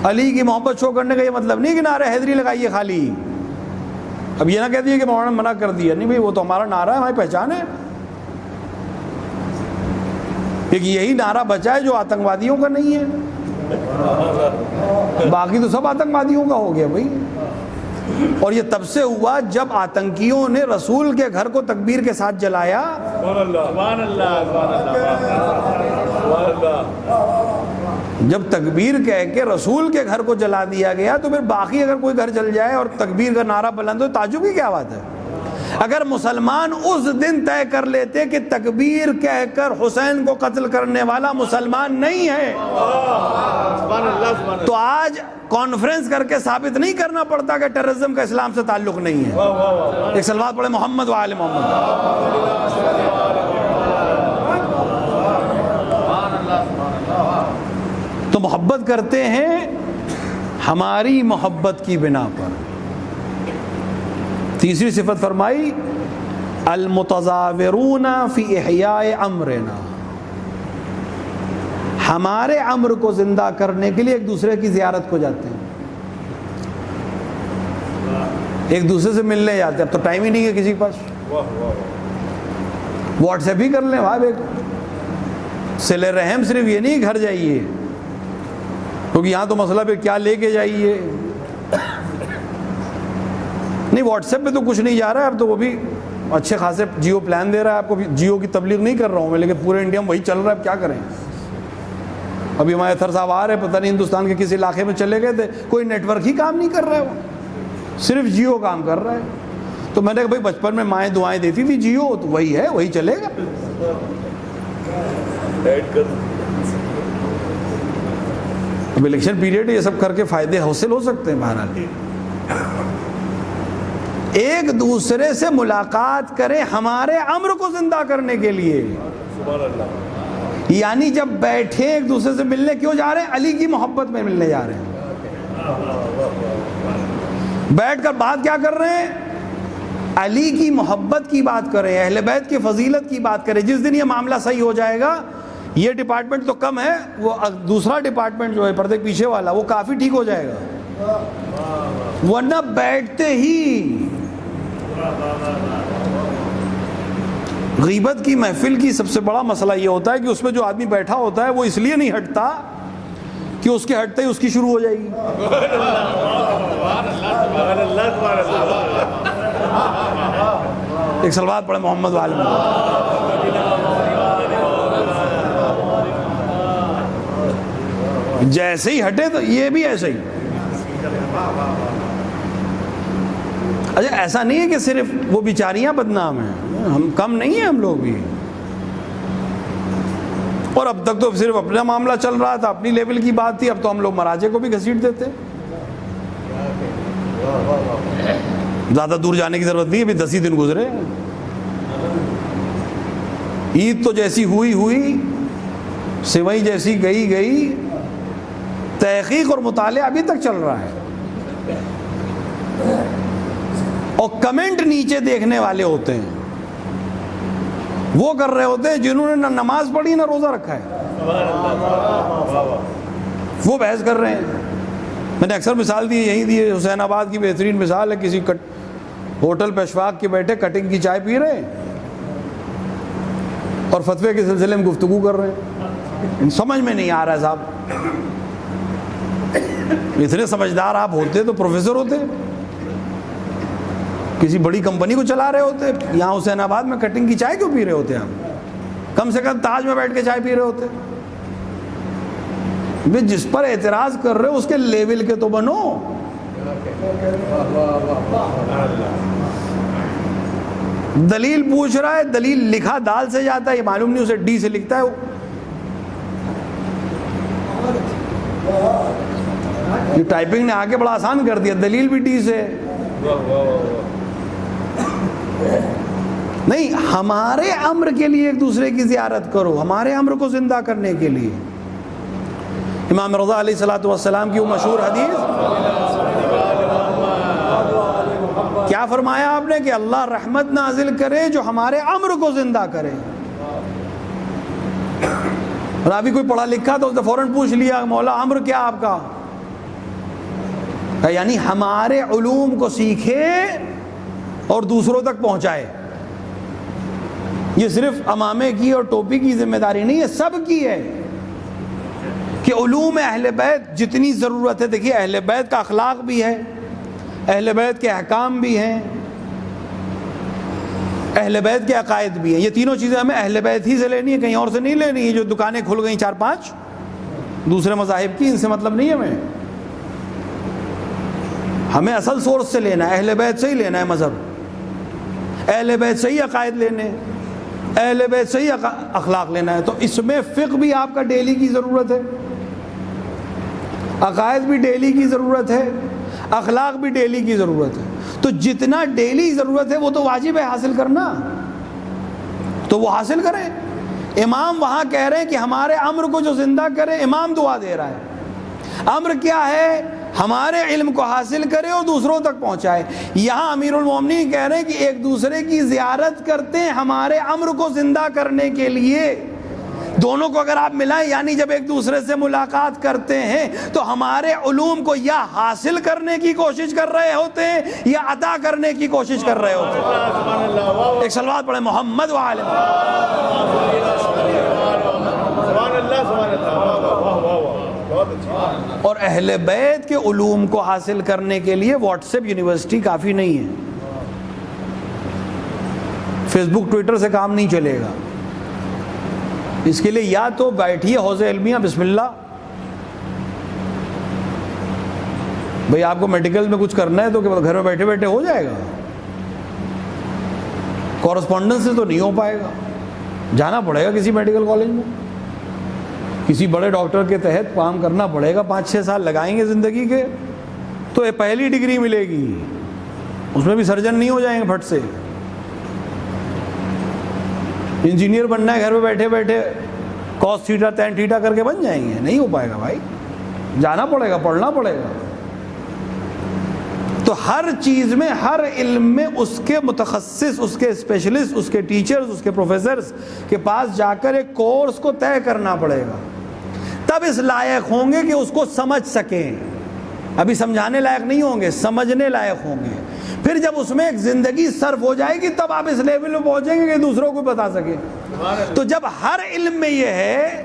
علی کی محبت شو کرنے کا یہ مطلب نہیں کہ نعرہ حیدری لگائیے خالی. اب یہ نہ کہہ دیے کہ مولانا منع کر دیا، نہیں بھائی، وہ تو ہمارا نعرہ ہے، ہماری پہچان ہے. ایک یہی نعرہ بچا ہے جو آتنکوادیوں کا نہیں ہے، باقی تو سب آتنکوادیوں کا ہو گیا بھائی. اور یہ تب سے ہوا جب آتنکیوں نے رسول کے گھر کو تکبیر کے ساتھ جلایا. جب تکبیر کہہ کے رسول کے گھر کو جلا دیا گیا تو پھر باقی اگر کوئی گھر جل جائے اور تکبیر کا نعرہ بلند ہو، تعجب کی کیا بات ہے؟ اگر مسلمان اس دن طے کر لیتے کہ تکبیر کہہ کر حسین کو قتل کرنے والا مسلمان نہیں ہے تو آج کانفرنس کر کے ثابت نہیں کرنا پڑتا کہ ٹیررزم کا اسلام سے تعلق نہیں ہے. ایک صلوات پڑھے محمد وآل محمد. تو محبت کرتے ہیں ہماری محبت کی بنا پر. تیسری صفت فرمائی المتظاہرون فی احیاء امرنا، ہمارے امر کو زندہ کرنے کے لیے ایک دوسرے کی زیارت کو جاتے ہیں، ایک دوسرے سے ملنے جاتے ہیں. اب تو ٹائم ہی نہیں ہے کسی کے پاس، واٹس ایپ ہی کر لیں. بھائی صلہ رحم صرف یہ نہیں گھر جائیے، کیونکہ یہاں تو مسئلہ پھر کیا لے کے جائیے. نہیں واٹس ایپ پہ تو کچھ نہیں جا رہا ہے, اب تو وہ بھی اچھے خاصے جیو پلان دے رہا ہے آپ کو. جیو کی تبلیغ نہیں کر رہا ہوں میں, لیکن پورے انڈیا میں وہی چل رہا ہے, اب کیا کریں. ابھی ہمارے تھر صاحب آ رہے, پتہ نہیں ہندوستان کے کس علاقے میں چلے گئے تھے, کوئی نیٹ ورک ہی کام نہیں کر رہا ہے, وہ صرف جیو کام کر رہا ہے. تو میں نے کہا بھائی بچپن میں مائیں دعائیں دیتی تھی جیو, تو وہی ہے, وہی چلے گا. اب الیکشن پیریڈ یہ سب کر کے فائدے حاصل ہو سکتے ہیں. بہرحال ایک دوسرے سے ملاقات کریں ہمارے امر کو زندہ کرنے کے لیے. یعنی جب بیٹھے ایک دوسرے سے ملنے کیوں جا رہے ہیں؟ علی کی محبت میں ملنے جا رہے ہیں. بیٹھ کر بات کیا کر رہے ہیں؟ علی کی محبت کی بات کریں, اہل بیت کی فضیلت کی بات کریں. جس دن یہ معاملہ صحیح ہو جائے گا, یہ ڈپارٹمنٹ تو کم ہے, وہ دوسرا ڈپارٹمنٹ جو ہے پردے پیچھے والا, وہ کافی ٹھیک ہو جائے گا. ورنہ بیٹھتے ہی غیبت کی محفل کی سب سے بڑا مسئلہ یہ ہوتا ہے کہ اس میں جو آدمی بیٹھا ہوتا ہے وہ اس لیے نہیں ہٹتا کہ اس کے ہٹتے ہی اس کی شروع ہو جائے گی. ایک صلوات پڑھے محمد والے میں. جیسے ہی ہٹے تو یہ بھی ایسے ہی. اچھا ایسا نہیں ہے کہ صرف وہ بیچاریاں بدنام ہیں, ہم کم نہیں ہیں, ہم لوگ بھی. اور اب تک تو صرف اپنا معاملہ چل رہا تھا, اپنی لیول کی بات تھی, اب تو ہم لوگ مراجے کو بھی گھسیٹ دیتے. زیادہ دور جانے کی ضرورت نہیں, ابھی 10 ہی دن گزرے. عید تو جیسی ہوئی, سوئی جیسی گئی, تحقیق اور مطالعہ ابھی تک چل رہا ہے. اور کمنٹ نیچے دیکھنے والے ہوتے ہیں, وہ کر رہے ہوتے ہیں جنہوں نے نہ نماز پڑھی نہ روزہ رکھا ہے, وہ بحث کر رہے ہیں. میں نے اکثر مثال دی, یہی دی, حسین آباد کی بہترین مثال ہے. کسی ہوٹل پہ اشفاق کے بیٹھے کٹنگ کی چائے پی رہے ہیں اور فتوے کے سلسلے میں گفتگو کر رہے ہیں. سمجھ میں نہیں آ رہا ہے صاحب, اتنے سمجھدار آپ ہوتے تو پروفیسر ہوتے, کسی بڑی کمپنی کو چلا رہے ہوتے. یہاں حسین آباد میں کٹنگ کی چائے کیوں پی رہے ہوتے آپ؟ کم سے کم تاج میں بیٹھ کے چائے پی رہے ہوتے. جس پر اعتراض کر رہے ہو اس کے لیول کے تو بنو. دلیل پوچھ رہا ہے, دلیل لکھا دال سے جاتا ہے, یہ معلوم نہیں اسے ڈی سے لکھتا ہے. وہ یہ ٹائپنگ نے آگے بڑا آسان کر دیا, دلیل بھی ڈی سے. نہیں, ہمارے امر کے لیے ایک دوسرے کی زیارت کرو, ہمارے امر کو زندہ کرنے کے لیے. امام رضا علیہ الصلوۃ والسلام کی وہ مشہور حدیث, کیا فرمایا آپ نے کہ اللہ رحمت نازل کرے جو ہمارے امر کو زندہ کرے. راوی کوئی پڑھا لکھا تو اس نے فوراً پوچھ لیا مولا امر کیا آپ کا؟ یعنی ہمارے علوم کو سیکھے اور دوسروں تک پہنچائے. یہ صرف امامے کی اور ٹوپی کی ذمہ داری نہیں ہے, سب کی ہے کہ علوم اہل بیت جتنی ضرورت ہے. دیکھیے اہل بیت کا اخلاق بھی ہے, اہل بیت کے احکام بھی ہیں, اہل بیت کے عقائد بھی ہیں. یہ تینوں چیزیں ہمیں اہل بیت ہی سے لینی ہے, کہیں اور سے نہیں لینی ہے. جو دکانیں کھل گئیں 4-5 دوسرے مذاہب کی, ان سے مطلب نہیں ہے. ہمیں اصل سورس سے لینا ہے, اہل بیت سے ہی لینا ہے مذہب, اہل بیت سے ہی عقائد لینے, اہل بیت سے ہی اخلاق لینا ہے. تو اس میں فقہ بھی آپ کا ڈیلی کی ضرورت ہے, عقائد بھی ڈیلی کی ضرورت ہے, اخلاق بھی ڈیلی کی ضرورت ہے. تو جتنا ڈیلی ضرورت ہے وہ تو واجب ہے حاصل کرنا, تو وہ حاصل کریں. امام وہاں کہہ رہے ہیں کہ ہمارے امر کو جو زندہ کرے, امام دعا دے رہا ہے. امر کیا ہے؟ ہمارے علم کو حاصل کرے اور دوسروں تک پہنچائے. یہاں امیر المومنین کہہ رہے ہیں کہ ایک دوسرے کی زیارت کرتے ہیں ہمارے امر کو زندہ کرنے کے لیے. دونوں کو اگر آپ ملائیں, یعنی جب ایک دوسرے سے ملاقات کرتے ہیں تو ہمارے علوم کو یا حاصل کرنے کی کوشش کر رہے ہوتے ہیں یا عطا کرنے کی کوشش کر رہے ہوتے ہیں. ایک صلوات پڑھے محمد وعلی محمد. اور اہل بیت کے علوم کو حاصل کرنے کے لیے واٹس ایپ یونیورسٹی کافی نہیں ہے، فیس بک ٹویٹر سے کام نہیں چلے گا. اس کے لیے یا تو بیٹھیے حوض علمیہ، بسم اللہ بھئی، آپ کو میڈیکل میں کچھ کرنا ہے تو گھر میں بیٹھے بیٹھے ہو جائے گا، کورسپونڈنس سے تو نہیں ہو پائے گا، جانا پڑے گا کسی میڈیکل کالج میں، کسی بڑے ڈاکٹر کے تحت کام کرنا پڑے گا، 5-6 سال لگائیں گے زندگی کے تو یہ پہلی ڈگری ملے گی، اس میں بھی سرجن نہیں ہو جائیں گے پھٹ سے. انجینئر بننا ہے گھر میں بیٹھے بیٹھے کاس تھیٹا ٹین تھیٹا کر کے بن جائیں گے؟ نہیں ہو پائے گا بھائی، جانا پڑے گا، پڑھنا پڑے گا. تو ہر چیز میں، ہر علم میں اس کے متخصص، اس کے اسپیشلسٹ، اس کے ٹیچرز، اس کے پروفیسرز کے پاس جا کر ایک کورس کو طے کرنا پڑے گا، تب اس لائق ہوں گے کہ اس کو سمجھ سکیں. ابھی سمجھانے لائق نہیں ہوں گے، سمجھنے لائق ہوں گے. پھر جب اس میں ایک زندگی صرف ہو جائے گی تب آپ اس لیول میں پہنچیں گے کہ دوسروں کو بتا سکیں. تو جب ہر علم میں یہ ہے،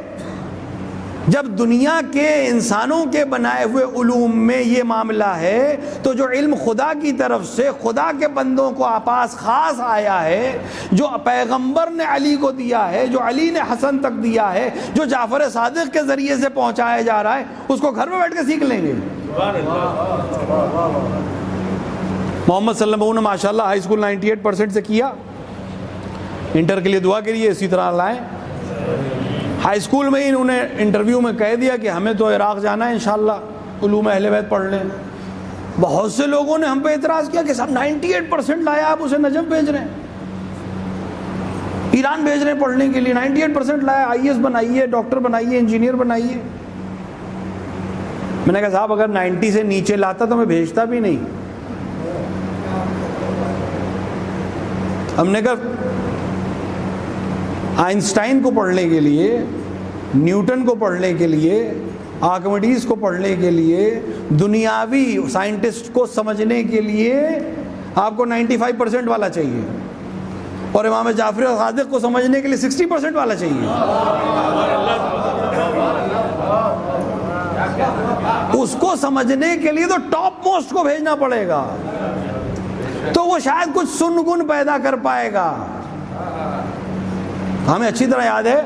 جب دنیا کے انسانوں کے بنائے ہوئے علوم میں یہ معاملہ ہے، تو جو علم خدا کی طرف سے خدا کے بندوں کو آپاس خاص آیا ہے، جو پیغمبر نے علی کو دیا ہے، جو علی نے حسن تک دیا ہے، جو جعفر صادق کے ذریعے سے پہنچایا جا رہا ہے، اس کو گھر میں بیٹھ کے سیکھ لیں گے. محمد صلی اللہ علیہ وسلم نے ماشاءاللہ ہائی اسکول 98% سے کیا، انٹر کے لیے دعا کریے اسی طرح لائیں. ہائی اسکول میں ہی انہوں نے انٹرویو میں کہہ دیا کہ ہمیں تو عراق جانا ہے انشاءاللہ علوم اہل بیت پڑھ لیں. بہت سے لوگوں نے ہم پہ اعتراض کیا کہ صاحب 98% لایا، آپ اسے نجف بھیج رہے ہیں، ایران بھیج رہے ہیں پڑھنے کے لیے. 98% لایا، IAS بنائیے، ڈاکٹر بنائیے، انجینئر بنائیے. میں نے کہا صاحب اگر 90 سے نیچے لاتا تو میں بھیجتا بھی نہیں. ہم نے کہا آئنسٹائن کو پڑھنے کے لیے، نیوٹن کو پڑھنے کے لیے، آرکیمیڈیز کو پڑھنے کے لیے، دنیاوی سائنٹسٹ کو سمجھنے کے لیے آپ کو 95% والا چاہیے، اور امام جعفر صادق کو سمجھنے کے لیے 60% والا چاہیے. اس کو سمجھنے کے لیے تو ٹاپ موسٹ کو بھیجنا پڑے گا، تو وہ شاید کچھ سنگن پیدا کر پائے گا. ہمیں اچھی طرح یاد ہے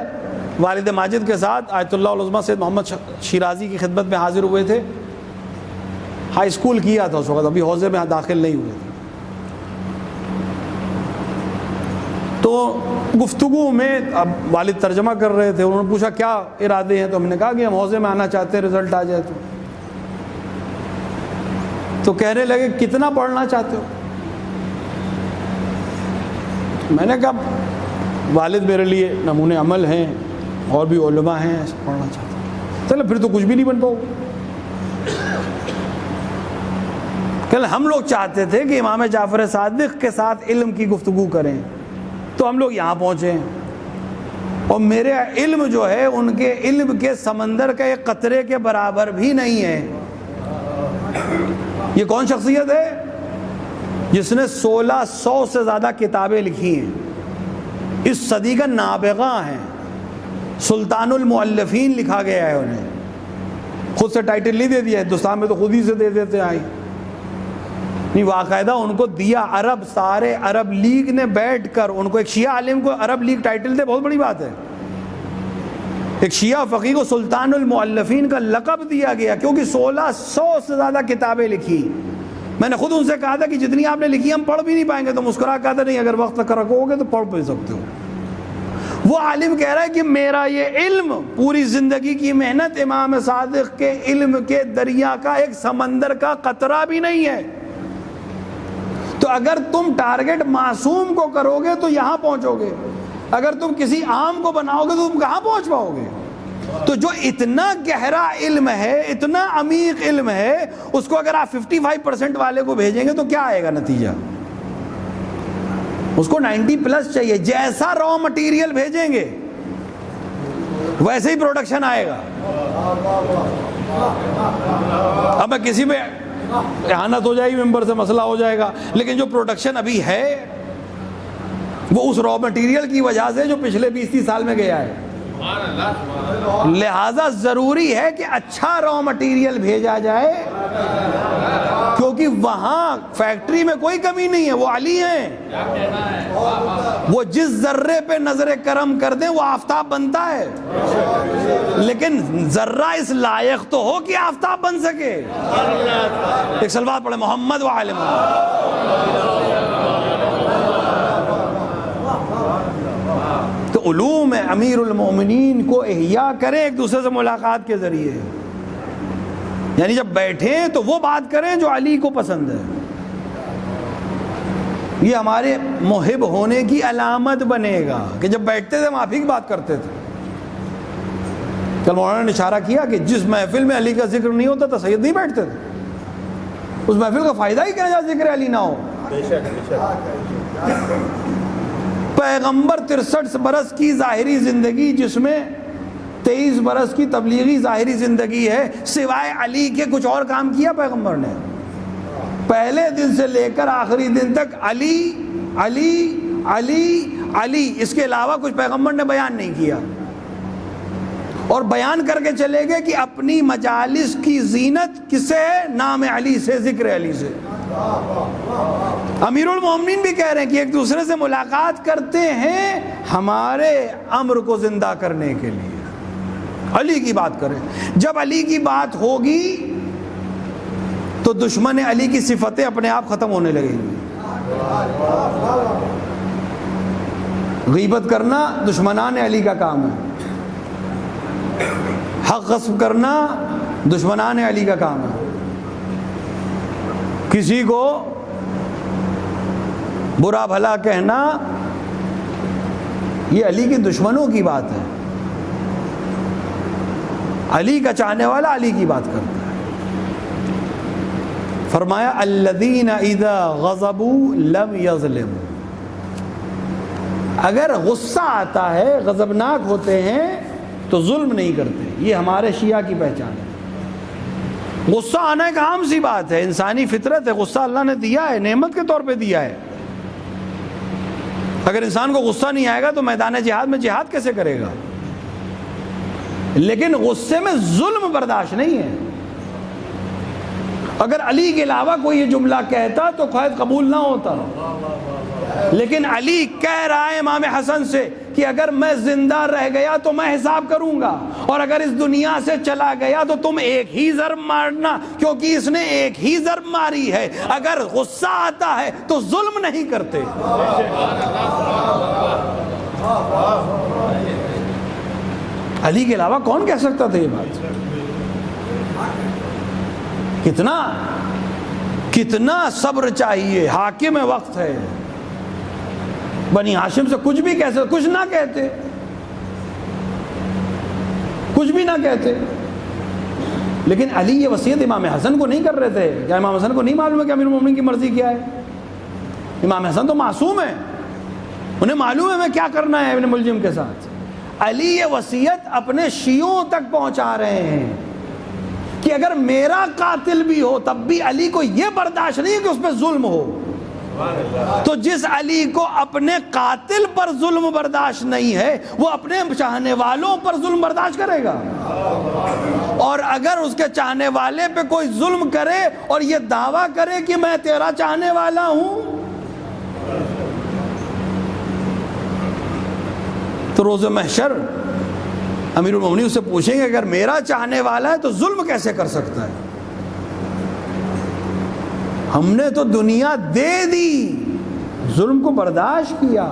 والد ماجد کے ساتھ آیت اللہ العظمیٰ سید محمد شیرازی کی خدمت میں حاضر ہوئے تھے. ہائی اسکول کیا تھا اس وقت، ابھی حوزے میں داخل نہیں ہوئے تھے. تو گفتگو میں اب والد ترجمہ کر رہے تھے، انہوں نے پوچھا کیا ارادے ہیں، تو ہم نے کہا کہ ہم حوزے میں آنا چاہتے ہیں، رزلٹ آ جائے. تو کہنے لگے کتنا پڑھنا چاہتے ہو؟ میں نے کہا والد میرے لیے نمونے عمل ہیں، اور بھی علماء ہیں، ایسا پڑھنا چاہتے ہیں. چلو پھر تو کچھ بھی نہیں بن پاؤ. کل ہم لوگ چاہتے تھے کہ امام جعفر صادق کے ساتھ علم کی گفتگو کریں، تو ہم لوگ یہاں پہنچے ہیں. اور میرے علم جو ہے ان کے علم کے سمندر کا ایک قطرے کے برابر بھی نہیں ہے. یہ کون شخصیت ہے جس نے 1600 سے زیادہ کتابیں لکھی ہیں، اس صدی کا نابغہ ہیں، سلطان المؤلفین لکھا گیا ہے انہیں. خود سے ٹائٹل نہیں دے دیا، ہندوستان میں تو خود ہی سے دے دیتے آئی نہیں، باقاعدہ ان کو دیا. عرب، سارے عرب لیگ نے بیٹھ کر ان کو، ایک شیعہ عالم کو عرب لیگ ٹائٹل دے، بہت بڑی بات ہے. ایک شیعہ فقیہ کو سلطان المؤلفین کا لقب دیا گیا کیونکہ 1600 سے زیادہ کتابیں لکھی. میں نے خود ان سے کہا تھا کہ جتنی آپ نے لکھی ہم پڑھ بھی نہیں پائیں گے، تو مسکرا کہا تھا نہیں، اگر وقت تک رکھو گے تو پڑھ بھی سکتے ہو. وہ عالم کہہ رہا ہے کہ میرا یہ علم، پوری زندگی کی محنت امام صادق کے علم کے دریا کا ایک سمندر کا قطرہ بھی نہیں ہے. تو اگر تم ٹارگٹ معصوم کو کرو گے تو یہاں پہنچو گے، اگر تم کسی عام کو بناؤ گے تو تم کہاں پہنچ پاؤ گے. تو جو اتنا گہرا علم ہے، اتنا عمیق علم ہے، اس کو اگر آپ 55% والے کو بھیجیں گے تو کیا آئے گا نتیجہ؟ اس کو 90+ چاہیے. جیسا را مٹیریل بھیجیں گے ویسے ہی پروڈکشن آئے گا. اب میں کسی پہ احانت ہو جائے گی، ممبر سے مسئلہ ہو جائے گا، لیکن جو پروڈکشن ابھی ہے وہ اس را مٹیریل کی وجہ سے جو پچھلے 20-30 سال میں گیا ہے. لہذا ضروری ہے کہ اچھا را مٹیریل بھیجا جائے، کیونکہ وہاں فیکٹری میں کوئی کمی نہیں ہے، وہ علی ہیں، وہ جس ذرے پہ نظر کرم کر دیں وہ آفتاب بنتا ہے، لیکن ذرہ اس لائق تو ہو کہ آفتاب بن سکے۔ ایک صلوات پڑھے محمد و آل محمد۔ تو علوم امیر المومنین کو احیاء کریں ایک دوسرے سے ملاقات کے ذریعے، یعنی جب بیٹھیں تو وہ بات کریں جو علی کو پسند ہے، یہ ہمارے محب ہونے کی علامت بنے گا کہ جب بیٹھتے تھے ہم آپ ہی کی بات کرتے تھے۔ کل مولانا نے اشارہ کیا کہ جس محفل میں علی کا ذکر نہیں ہوتا تو سید نہیں بیٹھتے تھے، اس محفل کا فائدہ ہی کیا جا ذکر علی نہ ہو۔ پیغمبر 63 برس کی ظاہری زندگی، جس میں 23 برس کی تبلیغی ظاہری زندگی ہے، سوائے علی کے کچھ اور کام کیا پیغمبر نے؟ پہلے دن سے لے کر آخری دن تک علی علی علی علی، اس کے علاوہ کچھ پیغمبر نے بیان نہیں کیا، اور بیان کر کے چلے گئے کہ اپنی مجالس کی زینت کس سے ہے؟ نام علی سے، ذکر علی سے۔ امیر المومنین بھی کہہ رہے ہیں کہ ایک دوسرے سے ملاقات کرتے ہیں ہمارے امر کو زندہ کرنے کے لیے، علی کی بات کریں۔ جب علی کی بات ہوگی تو دشمن علی کی صفتیں اپنے آپ ختم ہونے لگیں گی۔ غیبت کرنا دشمنان علی کا کام ہے، حق غصب کرنا دشمنان علی کا کام ہے، کسی کو برا بھلا کہنا یہ علی کے دشمنوں کی بات ہے، علی کا چاہنے والا علی کی بات کرتا ہے۔ فرمایا الذین اذا غضبوا لم یظلموا، اگر غصہ آتا ہے، غضبناک ہوتے ہیں تو ظلم نہیں کرتے، یہ ہمارے شیعہ کی پہچان ہے۔ غصہ آنا ایک عام سی بات ہے، انسانی فطرت ہے، غصہ اللہ نے دیا ہے، نعمت کے طور پہ دیا ہے۔ اگر انسان کو غصہ نہیں آئے گا تو میدان جہاد میں جہاد کیسے کرے گا؟ لیکن غصے میں ظلم برداشت نہیں ہے۔ اگر علی کے علاوہ کوئی یہ جملہ کہتا تو قید قبول نہ ہوتا، لیکن علی کہہ رہا ہے امام حسن سے کہ اگر میں زندہ رہ گیا تو میں حساب کروں گا، اور اگر اس دنیا سے چلا گیا تو تم ایک ہی ضرب مارنا، کیونکہ اس نے ایک ہی ضرب ماری ہے۔ اگر غصہ آتا ہے تو ظلم نہیں کرتے۔ علی کے علاوہ کون کہہ سکتا تھا یہ بات؟ کتنا صبر چاہیے، حاکم وقت ہے، بنی ہاشم سے کچھ بھی کہہ سکتے، کچھ نہ کہتے، کچھ بھی نہ کہتے، لیکن علی یہ وصیت امام حسن کو نہیں کر رہے تھے۔ کیا امام حسن کو نہیں معلوم ہے کہ امیر المومنین کی مرضی کیا ہے؟ امام حسن تو معصوم ہے، انہیں معلوم ہے میں کیا کرنا ہے ابن ملجم کے ساتھ۔ علی یہ وصیت اپنے شیعوں تک پہنچا رہے ہیں کہ اگر میرا قاتل بھی ہو تب بھی علی کو یہ برداشت نہیں ہے کہ اس پہ ظلم ہو۔ تو جس علی کو اپنے قاتل پر ظلم برداشت نہیں ہے وہ اپنے چاہنے والوں پر ظلم برداشت کرے گا، اور اگر اس کے چاہنے والے پہ کوئی ظلم کرے اور یہ دعویٰ کرے کہ میں تیرا چاہنے والا ہوں، تو روز محشر امیر المومنین سے پوچھیں گے اگر میرا چاہنے والا ہے تو ظلم کیسے کر سکتا ہے؟ ہم نے تو دنیا دے دی، ظلم کو برداشت کیا،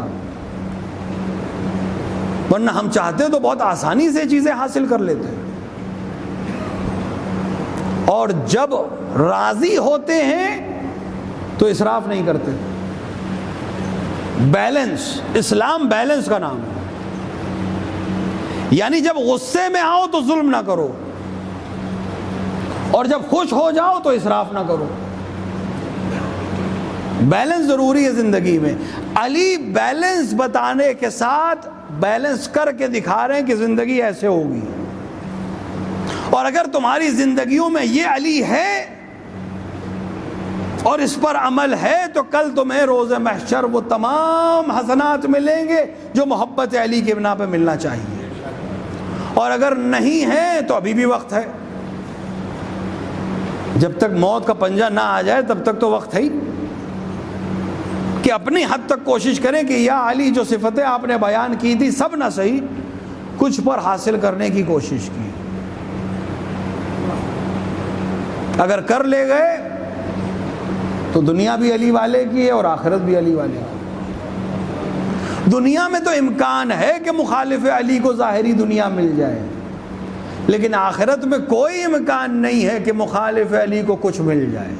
ورنہ ہم چاہتے تو بہت آسانی سے چیزیں حاصل کر لیتے، اور جب راضی ہوتے ہیں تو اسراف نہیں کرتے۔ بیلنس، اسلام بیلنس کا نام ہے، یعنی جب غصے میں آؤ تو ظلم نہ کرو، اور جب خوش ہو جاؤ تو اسراف نہ کرو۔ بیلنس ضروری ہے زندگی میں۔ علی بیلنس بتانے کے ساتھ بیلنس کر کے دکھا رہے ہیں کہ زندگی ایسے ہوگی، اور اگر تمہاری زندگیوں میں یہ علی ہے اور اس پر عمل ہے تو کل تمہیں روز محشر وہ تمام حسنات ملیں گے جو محبت علی کی بنا پہ ملنا چاہیے۔ اور اگر نہیں ہے تو ابھی بھی وقت ہے. جب تک موت کا پنجہ نہ آ جائے تب تک تو وقت ہے ہی کہ اپنی حد تک کوشش کریں کہ یا علی جو صفتیں آپ نے بیان کی تھی سب نہ صحیح کچھ پر حاصل کرنے کی کوشش کی. اگر کر لے گئے تو دنیا بھی علی والے کی ہے اور آخرت بھی علی والے کی. دنیا میں تو امکان ہے کہ مخالف علی کو ظاہری دنیا مل جائے، لیکن آخرت میں کوئی امکان نہیں ہے کہ مخالف علی کو کچھ مل جائے.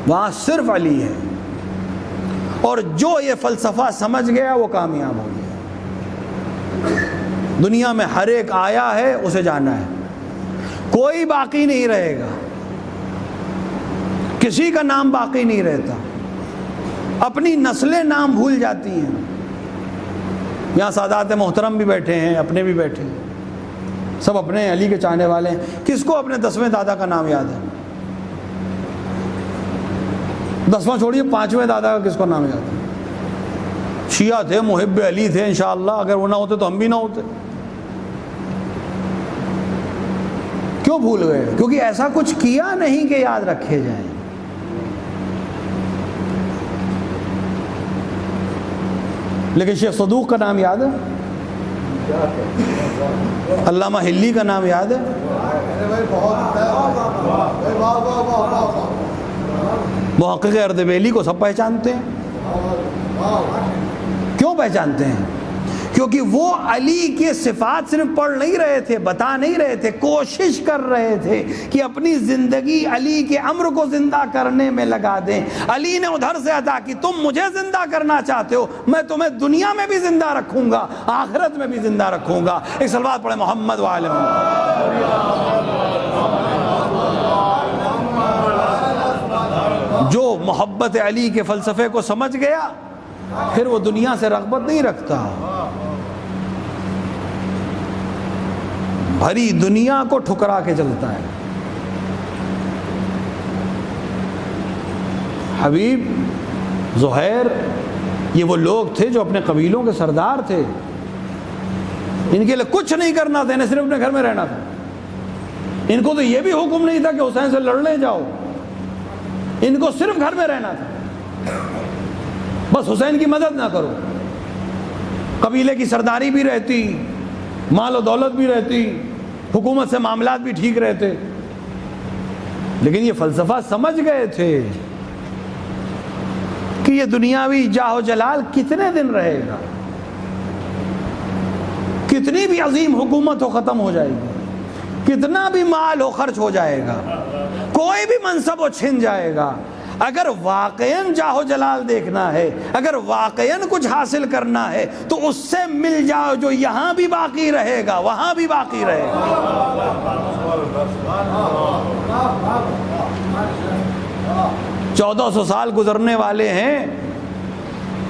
وہاں صرف علی ہے، اور جو یہ فلسفہ سمجھ گیا وہ کامیاب ہو گیا. دنیا میں ہر ایک آیا ہے اسے جانا ہے، کوئی باقی نہیں رہے گا، کسی کا نام باقی نہیں رہتا. اپنی نسلیں نام بھول جاتی ہیں. یہاں سادات محترم بھی بیٹھے ہیں، اپنے بھی بیٹھے ہیں، سب اپنے علی کے چاہنے والے ہیں. کس کو اپنے 10ویں دادا کا نام یاد ہے؟ 10واں چھوڑیے، 5ویں دادا کا کس کو نام یاد ہے؟ شیعہ تھے، محب علی تھے انشاءاللہ، اگر وہ نہ ہوتے تو ہم بھی نہ ہوتے. کیوں بھول گئے؟ کیونکہ ایسا کچھ کیا نہیں کہ یاد رکھے جائیں. لیکن شیخ صدوق کا نام یاد ہے، علامہ ہلی کا نام یاد ہے، محقق اردبیلی کو سب پہچانتے ہیں. کیوں پہچانتے ہیں؟ کیونکہ وہ علی کے صفات صرف پڑھ نہیں رہے تھے، بتا نہیں رہے تھے، کوشش کر رہے تھے کہ اپنی زندگی علی کے امر کو زندہ کرنے میں لگا دیں. علی نے ادھر سے ادا کی، تم مجھے زندہ کرنا چاہتے ہو، میں تمہیں دنیا میں بھی زندہ رکھوں گا، آخرت میں بھی زندہ رکھوں گا. ایک صلوات پڑھیں محمد وعلی محمد. جو محبت علی کے فلسفے کو سمجھ گیا پھر وہ دنیا سے رغبت نہیں رکھتا. بھری دنیا کو ٹھکرا کے چلتا ہے. حبیب، زہیر، یہ وہ لوگ تھے جو اپنے قبیلوں کے سردار تھے. ان کے لیے کچھ نہیں کرنا تھا، انہیں صرف اپنے گھر میں رہنا تھا. ان کو تو یہ بھی حکم نہیں تھا کہ حسین سے لڑنے جاؤ، ان کو صرف گھر میں رہنا تھا. بس حسین کی مدد نہ کرو. قبیلے کی سرداری بھی رہتی، مال و دولت بھی رہتی، حکومت سے معاملات بھی ٹھیک رہتے. لیکن یہ فلسفہ سمجھ گئے تھے کہ یہ دنیاوی جاہ و جلال کتنے دن رہے گا، کتنی بھی عظیم حکومت ہو ختم ہو جائے گی، کتنا بھی مال ہو خرچ ہو جائے گا، کوئی بھی منصب ہو چھن جائے گا. اگر واقعاً جاہ و جلال دیکھنا ہے، اگر واقعاً کچھ حاصل کرنا ہے تو اس سے مل جاؤ جو یہاں بھی باقی رہے گا وہاں بھی باقی رہے گا. 1400 سال گزرنے والے ہیں.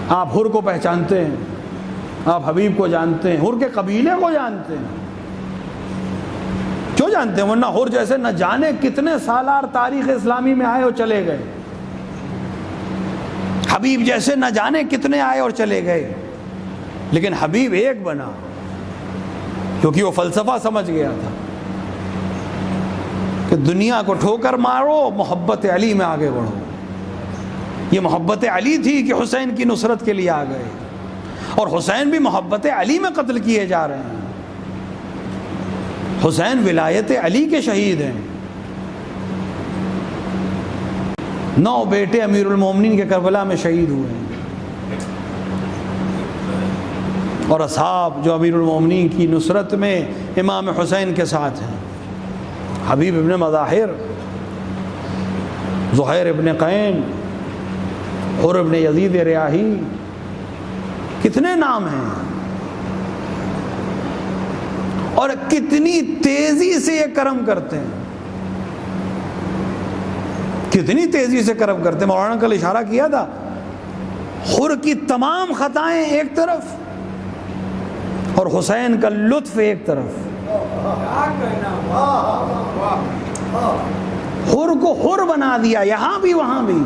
آپ حر کو پہچانتے ہیں، آپ حبیب کو جانتے ہیں، حر کے قبیلے کو جانتے ہیں. کیوں جانتے ہیں؟ ورنہ حر جیسے نہ جانے کتنے سالار تاریخ اسلامی میں آئے اور چلے گئے، حبیب جیسے نہ جانے کتنے آئے اور چلے گئے. لیکن حبیب ایک بنا کیونکہ وہ فلسفہ سمجھ گیا تھا کہ دنیا کو ٹھوکر مارو، محبت علی میں آگے بڑھو. یہ محبت علی تھی کہ حسین کی نصرت کے لیے آ گئے، اور حسین بھی محبت علی میں قتل کیے جا رہے ہیں. حسین ولایت علی کے شہید ہیں. 9 بیٹے امیر المومنین کے کربلا میں شہید ہوئے ہیں، اور اصحاب جو امیر المومنین کی نصرت میں امام حسین کے ساتھ ہیں. حبیب ابن مظاہر، زہیر ابن قین، حر ابن یزید ریاحی، کتنے نام ہیں. اور کتنی تیزی سے یہ کرم کرتے ہیں، کتنی تیزی سے کرم کرتے ہیں. مولانا کل اشارہ کیا تھا، حر کی تمام خطائیں ایک طرف اور حسین کا لطف ایک طرف. حر کو حر بنا دیا، یہاں بھی وہاں بھی.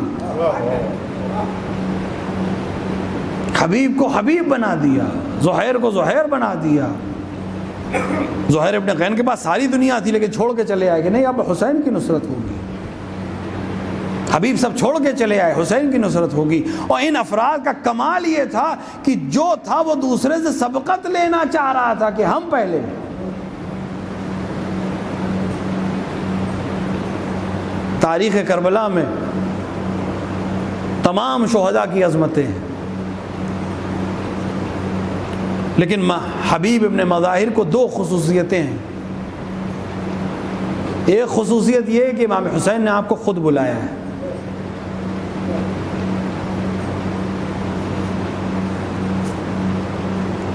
حبیب کو حبیب بنا دیا، زہیر کو زہیر بنا دیا. زہیر ابن غین کے پاس ساری دنیا تھی لیکن چھوڑ کے چلے آئے کہ نہیں اب حسین کی نصرت ہوگی. حبیب سب چھوڑ کے چلے آئے, حسین کی نصرت ہوگی. اور ان افراد کا کمال یہ تھا کہ جو تھا وہ دوسرے سے سبقت لینا چاہ رہا تھا کہ ہم پہلے. تاریخ کربلا میں تمام شہداء کی عظمتیں ہیں, لیکن حبیب ابن مظاہر کو دو خصوصیتیں ہیں. ایک خصوصیت یہ ہے کہ امام حسین نے آپ کو خود بلایا ہے.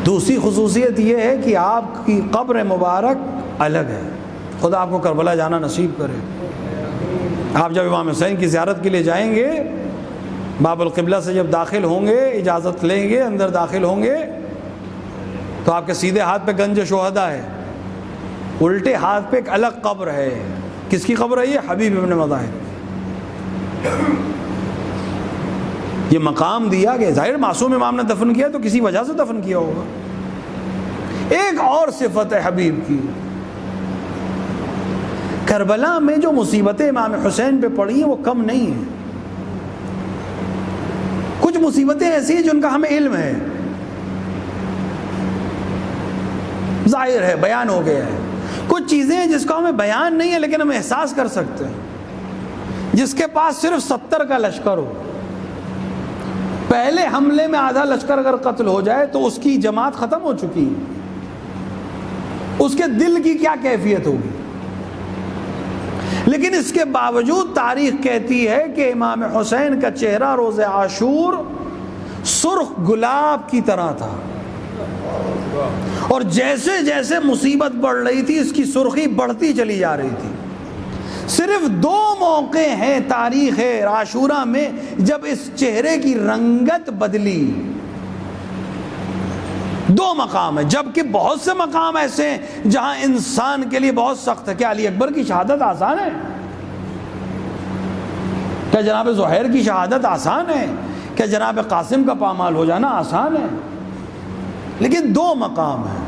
دوسری خصوصیت یہ ہے کہ آپ کی قبر مبارک الگ ہے. خدا آپ کو کربلا جانا نصیب کرے. آپ جب امام حسین کی زیارت کے لیے جائیں گے, باب القبلہ سے جب داخل ہوں گے, اجازت لیں گے, اندر داخل ہوں گے, تو آپ کے سیدھے ہاتھ پہ گنج شہداء ہے, الٹے ہاتھ پہ ایک الگ قبر ہے. کس کی قبر ہے یہ؟ حبیب ابن مظاہر. یہ مقام دیا کہ ظاہر معصوم امام نے دفن کیا تو کسی وجہ سے دفن کیا ہوگا. ایک اور صفت ہے حبیب کی, کربلا میں جو مصیبتیں امام حسین پہ پڑی ہیں وہ کم نہیں ہیں. کچھ مصیبتیں ایسی ہیں جن کا ہمیں علم ہے, ظاہر ہے, بیان ہو گیا ہے. کچھ چیزیں ہیں جس کا ہمیں بیان نہیں ہے لیکن ہم احساس کر سکتے ہیں. جس کے پاس صرف 70 کا لشکر ہو, پہلے حملے میں آدھا لشکر اگر قتل ہو جائے تو اس کی جماعت ختم ہو چکی ہے, اس کے دل کی کیا کیفیت ہوگی. لیکن اس کے باوجود تاریخ کہتی ہے کہ امام حسین کا چہرہ روز عاشور سرخ گلاب کی طرح تھا, اور جیسے جیسے مصیبت بڑھ رہی تھی اس کی سرخی بڑھتی چلی جا رہی تھی. صرف 2 موقع ہیں تاریخ عاشورہ میں جب اس چہرے کی رنگت بدلی. 2 مقام ہیں, جبکہ بہت سے مقام ایسے ہیں جہاں انسان کے لیے بہت سخت ہے. کیا علی اکبر کی شہادت آسان ہے؟ کیا جناب زہیر کی شہادت آسان ہے؟ کیا جناب قاسم کا پامال ہو جانا آسان ہے؟ لیکن 2 مقام ہیں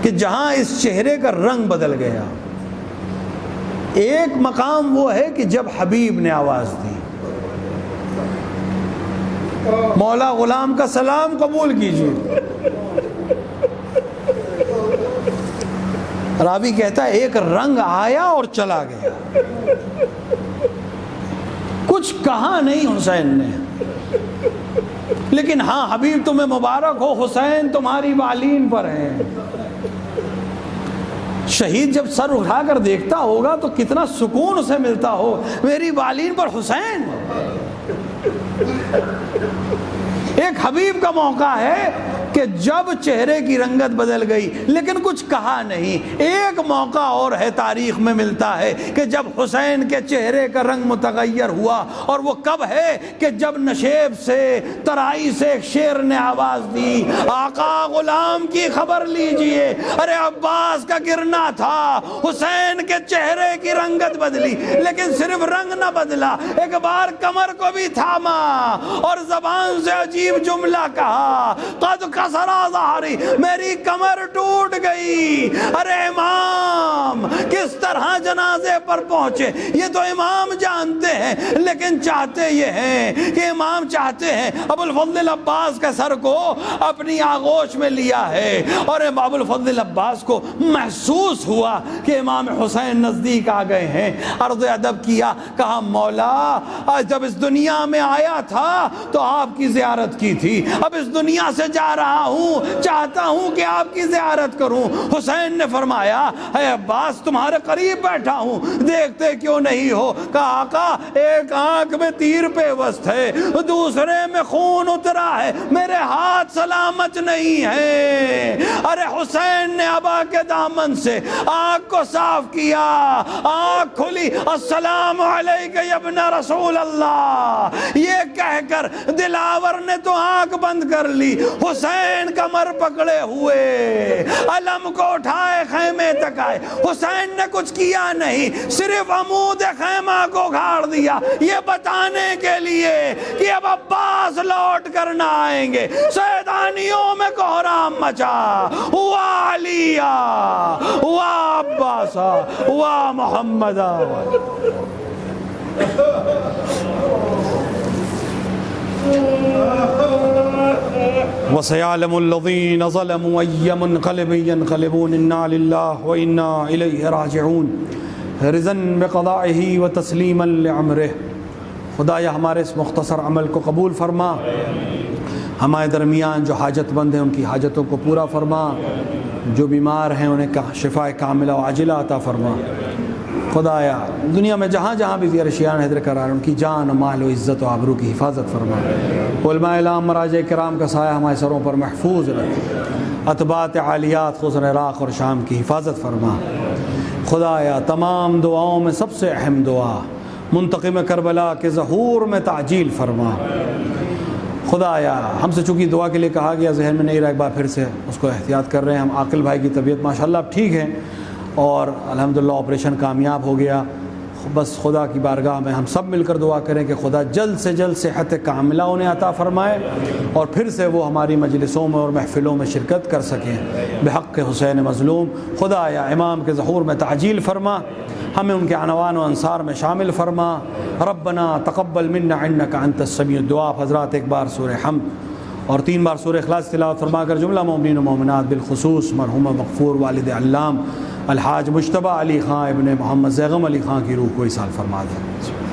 کہ جہاں اس چہرے کا رنگ بدل گیا. ایک مقام وہ ہے کہ جب حبیب نے آواز دی, مولا غلام کا سلام قبول کیجیے. راوی کہتا ہے ایک رنگ آیا اور چلا گیا, کچھ کہا نہیں حسین نے, لیکن ہاں حبیب تمہیں مبارک ہو, حسین تمہاری بالین پر ہے. شہید جب سر اٹھا کر دیکھتا ہوگا تو کتنا سکون اسے ملتا ہو, میری بالین پر حسین. ایک حبیب کا موقع ہے کہ جب چہرے کی رنگت بدل گئی لیکن کچھ کہا نہیں. ایک موقع اور ہے تاریخ میں ملتا ہے کہ جب حسین کے چہرے کا رنگ متغیر ہوا, اور وہ کب ہے کہ جب نشیب سے, ترائی سے ایک شیر نے آواز دی, آقا غلام کی خبر لیجئے. ارے عباس کا گرنا تھا, حسین کے چہرے کی رنگت بدلی, لیکن صرف رنگ نہ بدلا, ایک بار کمر کو بھی تھاما اور زبان سے عجیب جملہ کہا, قد کسرا ظہری, میری کمر ٹوٹ گئی. ارے امام کس طرح جنازے پر پہنچے یہ تو امام جانتے ہیں, لیکن چاہتے یہ ہیں کہ امام چاہتے ہیں ابو الفضل عباس کا سر کو اپنی آغوش میں لیا ہے, اور ابو الفضل عباس کو محسوس ہوا کہ امام حسین نزدیک آ گئے ہیں. عرض ادب کیا, کہا مولا جب اس دنیا میں آیا تھا تو آپ کی زیارت کی تھی, اب اس دنیا سے جا رہا ہوں, چاہتا ہوں کہ آپ کی زیارت کروں. حسین نے فرمایا اے عباس تمہارے قریب بیٹھا ہوں, دیکھتے کیوں نہیں ہو؟ کہا آقا ایک آنکھ میں تیر پیوست ہے, دوسرے میں خون اترا ہے, میرے ہاتھ سلامت نہیں ہیں. ارے حسین نے ابا کے دامن سے آنکھ کو صاف کیا, آنکھ کھلی, السلام علیک یا ابن رسول اللہ, یہ کہہ کر دلاور نے تو آنکھ بند کر لی. حسین حسین کمر پکڑے ہوئے علم کو اٹھائے خیمے تک آئے. حسین نے کچھ کیا نہیں، صرف عمود خیمہ کو گھاڑ دیا، یہ بتانے کے لیے کہ اب عباس لوٹ کر نہ آئیں گے. سیدانیوں میں کوہرام مچا، ہوا علیہ ہوا عباسا ہوا محمدہ. وَسَيَعْلَمُ الَّذِينَ ظَلَمُوا أَيَّ مُنْقَلِبٍ يَنْقَلِبُونَ إِنَّا لِلَّهِ وَإِنَّا إِلَيْهِ رَاجِعُونَ رِضًا بِقَضَائِهِ وَتَسْلِيمًا لِعَمْرِهِ. خدایا ہمارے اس مختصر عمل کو قبول فرما، ہمارے درمیان جو حاجت مند ہیں ان کی حاجتوں کو پورا فرما، جو بیمار ہیں انہیں شفاء کاملہ و عاجلہ عطا فرما. خدایا دنیا میں جہاں جہاں بھی زیر شیعان حیدر قرار ان کی جان و مال و عزت و آبرو کی حفاظت فرما. علماء اعلام مراجع کرام کا سایہ ہمارے سروں پر محفوظ رکھ. اطباعت عالیات خصوصاً عراق اور شام کی حفاظت فرما. خدایا تمام دعاؤں میں سب سے اہم دعا منتقم کربلا کے ظہور میں تعجیل فرما. خدایا ہم سے چونکہ دعا کے لیے کہا گیا ذہن میں نہیں رہا، ایک بار پھر سے اس کو احتیاط کر رہے ہیں. ہم عاقل بھائی کی طبیعت ماشاءاللہ اب ٹھیک ہے اور الحمدللہ آپریشن کامیاب ہو گیا. بس خدا کی بارگاہ میں ہم سب مل کر دعا کریں کہ خدا جلد سے جلد صحت کاملہ انہیں عطا فرمائے اور پھر سے وہ ہماری مجلسوں میں اور محفلوں میں شرکت کر سکیں بحق حسین مظلوم. خدایا امام کے ظہور میں تعجیل فرما، ہمیں ان کے عنوان و انصار میں شامل فرما. ربنا تقبل منا انک انت السمیع الدعاء. حضرات ایک بار سورہ حمد اور 3 بار سورہ اخلاص تلاوت فرما کر جملہ مومنین و مومنات بالخصوص مرحوم مغفور والد علام الحاج مجتبیٰ علی خان ابن محمد زیغم علی خان کی روح کو ایصال فرما دیں.